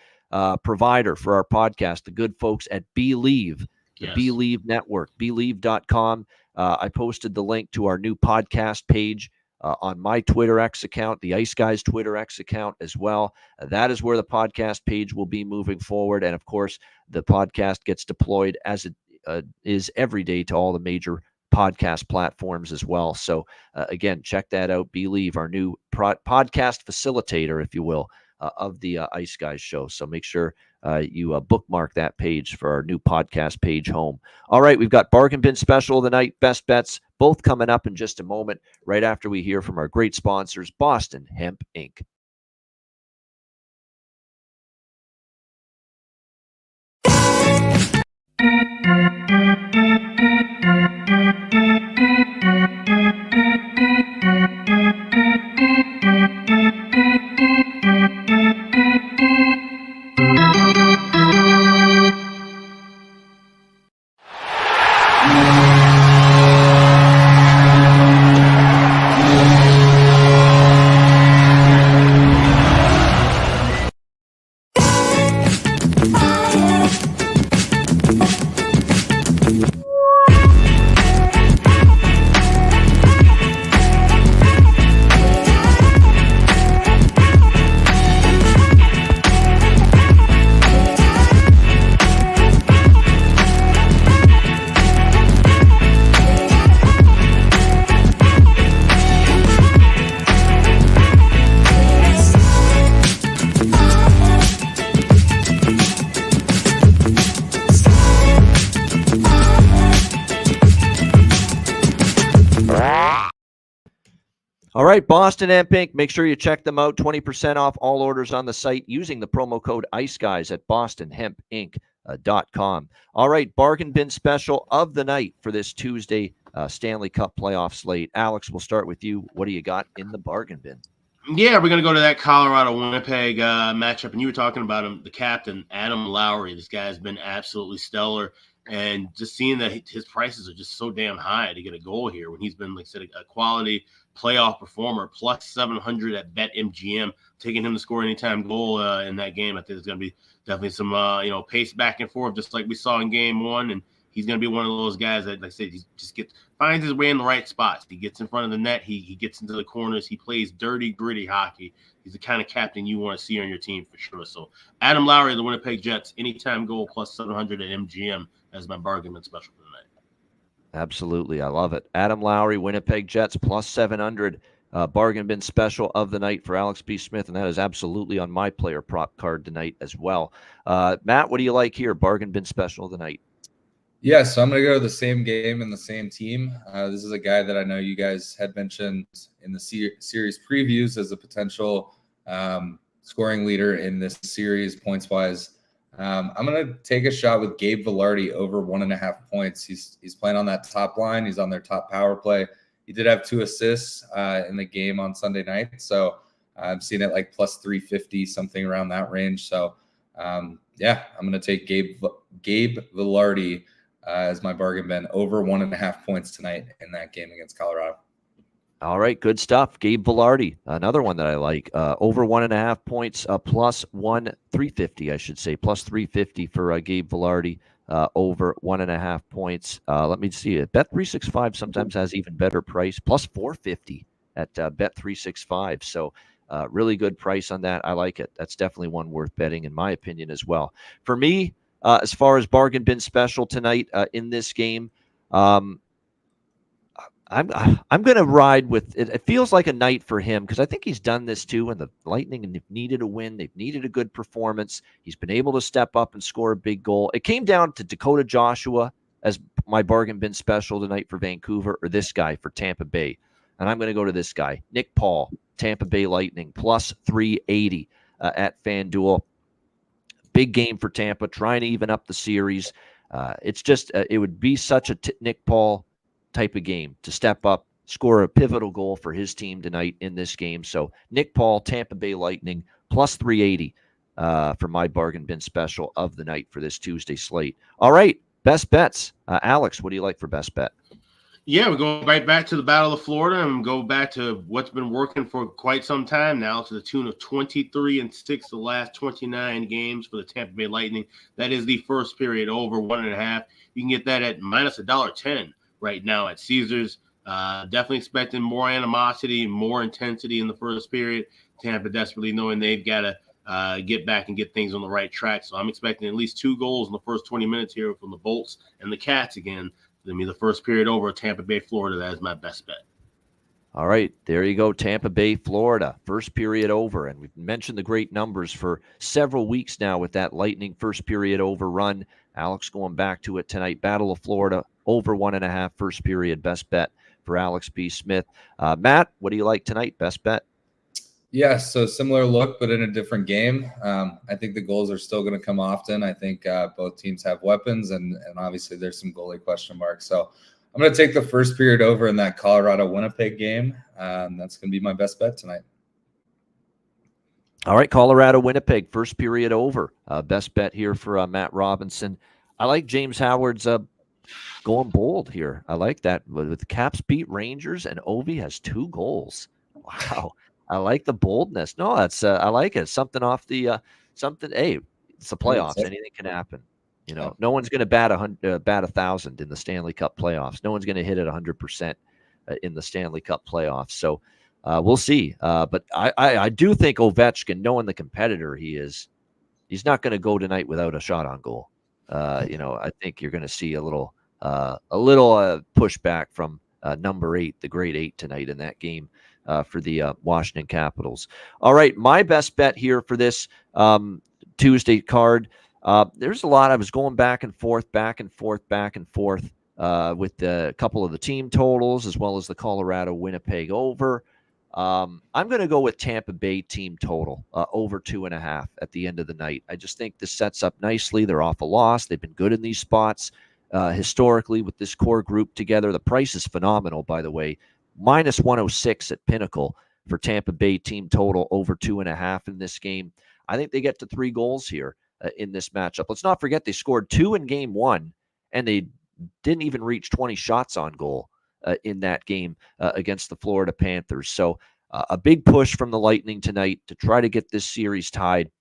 provider for our podcast, the good folks at Believe, the Believe Network, Believe.com. I posted the link to our new podcast page on my Twitter X account, the Ice Guys Twitter X account as well. That is where the podcast page will be moving forward. And of course, the podcast gets deployed as it is every day to all the major podcast platforms as well. So again, check that out. Believe, our new podcast facilitator, if you will, of the Ice Guys show. So make sure you bookmark that page for our new podcast page home. All right, we've got Bargain Bin Special of the night, Best Bets, both coming up in just a moment, right after we hear from our great sponsors, Boston Hemp Inc. right, Boston Hemp Inc. Make sure you check them out. 20% off all orders on the site using the promo code IceGuys at bostonhempinc.com. All right, bargain bin special of the night for this Tuesday Stanley Cup playoff slate. Alex, we'll start with you. What do you got in the bargain bin? Yeah, we're going to go to that Colorado-Winnipeg matchup, and you were talking about him, the captain, Adam Lowry. This guy has been absolutely stellar, and just seeing that his prices are just so damn high to get a goal here when he's been, like I said, a quality playoff performer, plus 700 at BetMGM, taking him to score anytime goal in that game. I think there's going to be definitely some pace back and forth, just like we saw in game one, and he's going to be one of those guys that, like I said, he just finds his way in the right spots. He gets in front of the net. He gets into the corners. He plays dirty, gritty hockey. He's the kind of captain you want to see on your team for sure. So Adam Lowry, the Winnipeg Jets, anytime goal plus 700 at MGM as my bargain bin special for the night. Absolutely. I love it. Adam Lowry, Winnipeg Jets, plus 700 bargain bin special of the night for Alex B. Smith, and that is absolutely on my player prop card tonight as well. Matt, what do you like here? Bargain bin special of the night. Yeah, so I'm going to go to the same game and the same team. This is a guy that I know you guys had mentioned in the series previews as a potential scoring leader in this series, points-wise. I'm going to take a shot with Gabe Vilardi over 1.5 points. He's playing on that top line. He's on their top power play. He did have 2 assists in the game on Sunday night, so I'm seeing it like plus 350, something around that range. So, I'm going to take Gabe Vilardi as my bargain bin over 1.5 points tonight in that game against Colorado. All right, good stuff. Gabe Vilardi, another one that I like. Over 1.5 points, plus 350, I should say, plus 350 for Gabe Vilardi. Over 1.5 points. Let me see it. Bet365 sometimes has even better price, plus 450 at Bet365. So really good price on that. I like it. That's definitely one worth betting, in my opinion, as well. For me, as far as bargain bin special tonight in this game, I'm going to ride with it. It feels like a night for him because I think he's done this too. And the Lightning needed a win. They've needed a good performance. He's been able to step up and score a big goal. It came down to Dakota Joshua as my bargain bin special tonight for Vancouver, or this guy for Tampa Bay. And I'm going to go to this guy, Nick Paul, Tampa Bay Lightning, plus 380 at FanDuel. Big game for Tampa, trying to even up the series. It's just it would be such a Nick Paul type of game to step up, score a pivotal goal for his team tonight in this game. So Nick Paul, Tampa Bay Lightning, plus 380 for my bargain bin special of the night for this Tuesday slate. All right, best bets. Alex, what do you like for best bet? Yeah, we're going right back to the Battle of Florida and go back to what's been working for quite some time now, to the tune of 23-6 the last 29 games for the Tampa Bay Lightning. That is the first period over 1.5. You can get that at minus $1.10 right now at Caesars. Definitely expecting more animosity, more intensity in the first period. Tampa desperately knowing they've got to get back and get things on the right track. So I'm expecting at least 2 goals in the first 20 minutes here from the Bolts and the Cats again. Give me the first period over Tampa Bay, Florida. That is my best bet. All right, there you go, Tampa Bay, Florida, first period over. And we've mentioned the great numbers for several weeks now with that Lightning first period over run. Alex going back to it tonight. Battle of Florida, over 1.5 first period, best bet for Alex B. Smith. Matt, what do you like tonight, best bet? Yeah, so similar look, but in a different game. I think the goals are still going to come often. I think both teams have weapons, and obviously there's some goalie question marks. So I'm going to take the first period over in that Colorado-Winnipeg game. That's going to be my best bet tonight. All right, Colorado-Winnipeg, first period over. Best bet here for Matt Robinson. I like James Howard's going bold here. I like that. With Caps beat Rangers, and Ovi has 2 goals. Wow. I like the boldness. No, that's I like it. Something off the something. Hey, it's the playoffs. Anything can happen. You know, no one's going to bat 1,000 in the Stanley Cup playoffs. No one's going to hit it 100% in the Stanley Cup playoffs. So we'll see. But I do think Ovechkin, knowing the competitor he is, he's not going to go tonight without a shot on goal. I think you're going to see a little pushback from number 8, the grade 8 tonight in that game. For the Washington Capitals. All right, my best bet here for this Tuesday card. There's a lot. I was going back and forth with a couple of the team totals as well as the Colorado-Winnipeg over. I'm going to go with Tampa Bay team total over 2.5 at the end of the night. I just think this sets up nicely. They're off a loss. They've been good in these spots historically with this core group together. The price is phenomenal, by the way. Minus 106 at Pinnacle for Tampa Bay team total over 2.5 in this game. I think they get to 3 goals here in this matchup. Let's not forget they scored 2 in game 1, and they didn't even reach 20 shots on goal in that game against the Florida Panthers. So a big push from the Lightning tonight to try to get this series tied,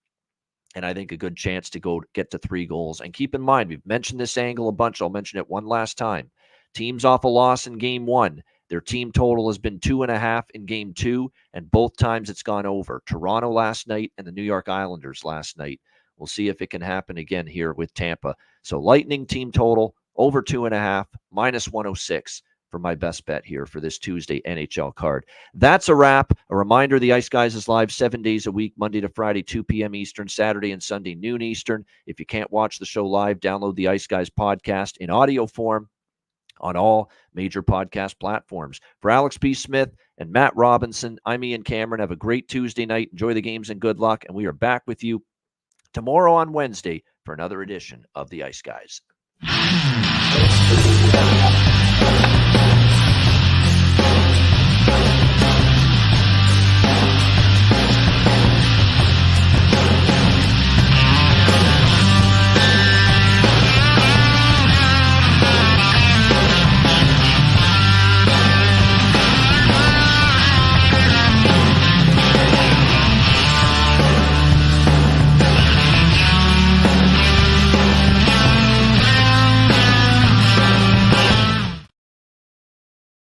and I think a good chance to go get to 3 goals. And keep in mind, we've mentioned this angle a bunch. I'll mention it one last time. Teams off a loss in game 1. Their team total has been 2.5 in game 2, and both times it's gone over. Toronto last night and the New York Islanders last night. We'll see if it can happen again here with Tampa. So Lightning team total over 2.5, minus 106 for my best bet here for this Tuesday NHL card. That's a wrap. A reminder, the Ice Guys is live 7 days a week, Monday to Friday, 2 p.m. Eastern, Saturday and Sunday, noon Eastern. If you can't watch the show live, download the Ice Guys podcast in audio form on all major podcast platforms. For Alex P. Smith and Matt Robinson, I'm Ian Cameron. Have a great Tuesday night. Enjoy the games and good luck. And we are back with you tomorrow on Wednesday for another edition of the Ice Guys.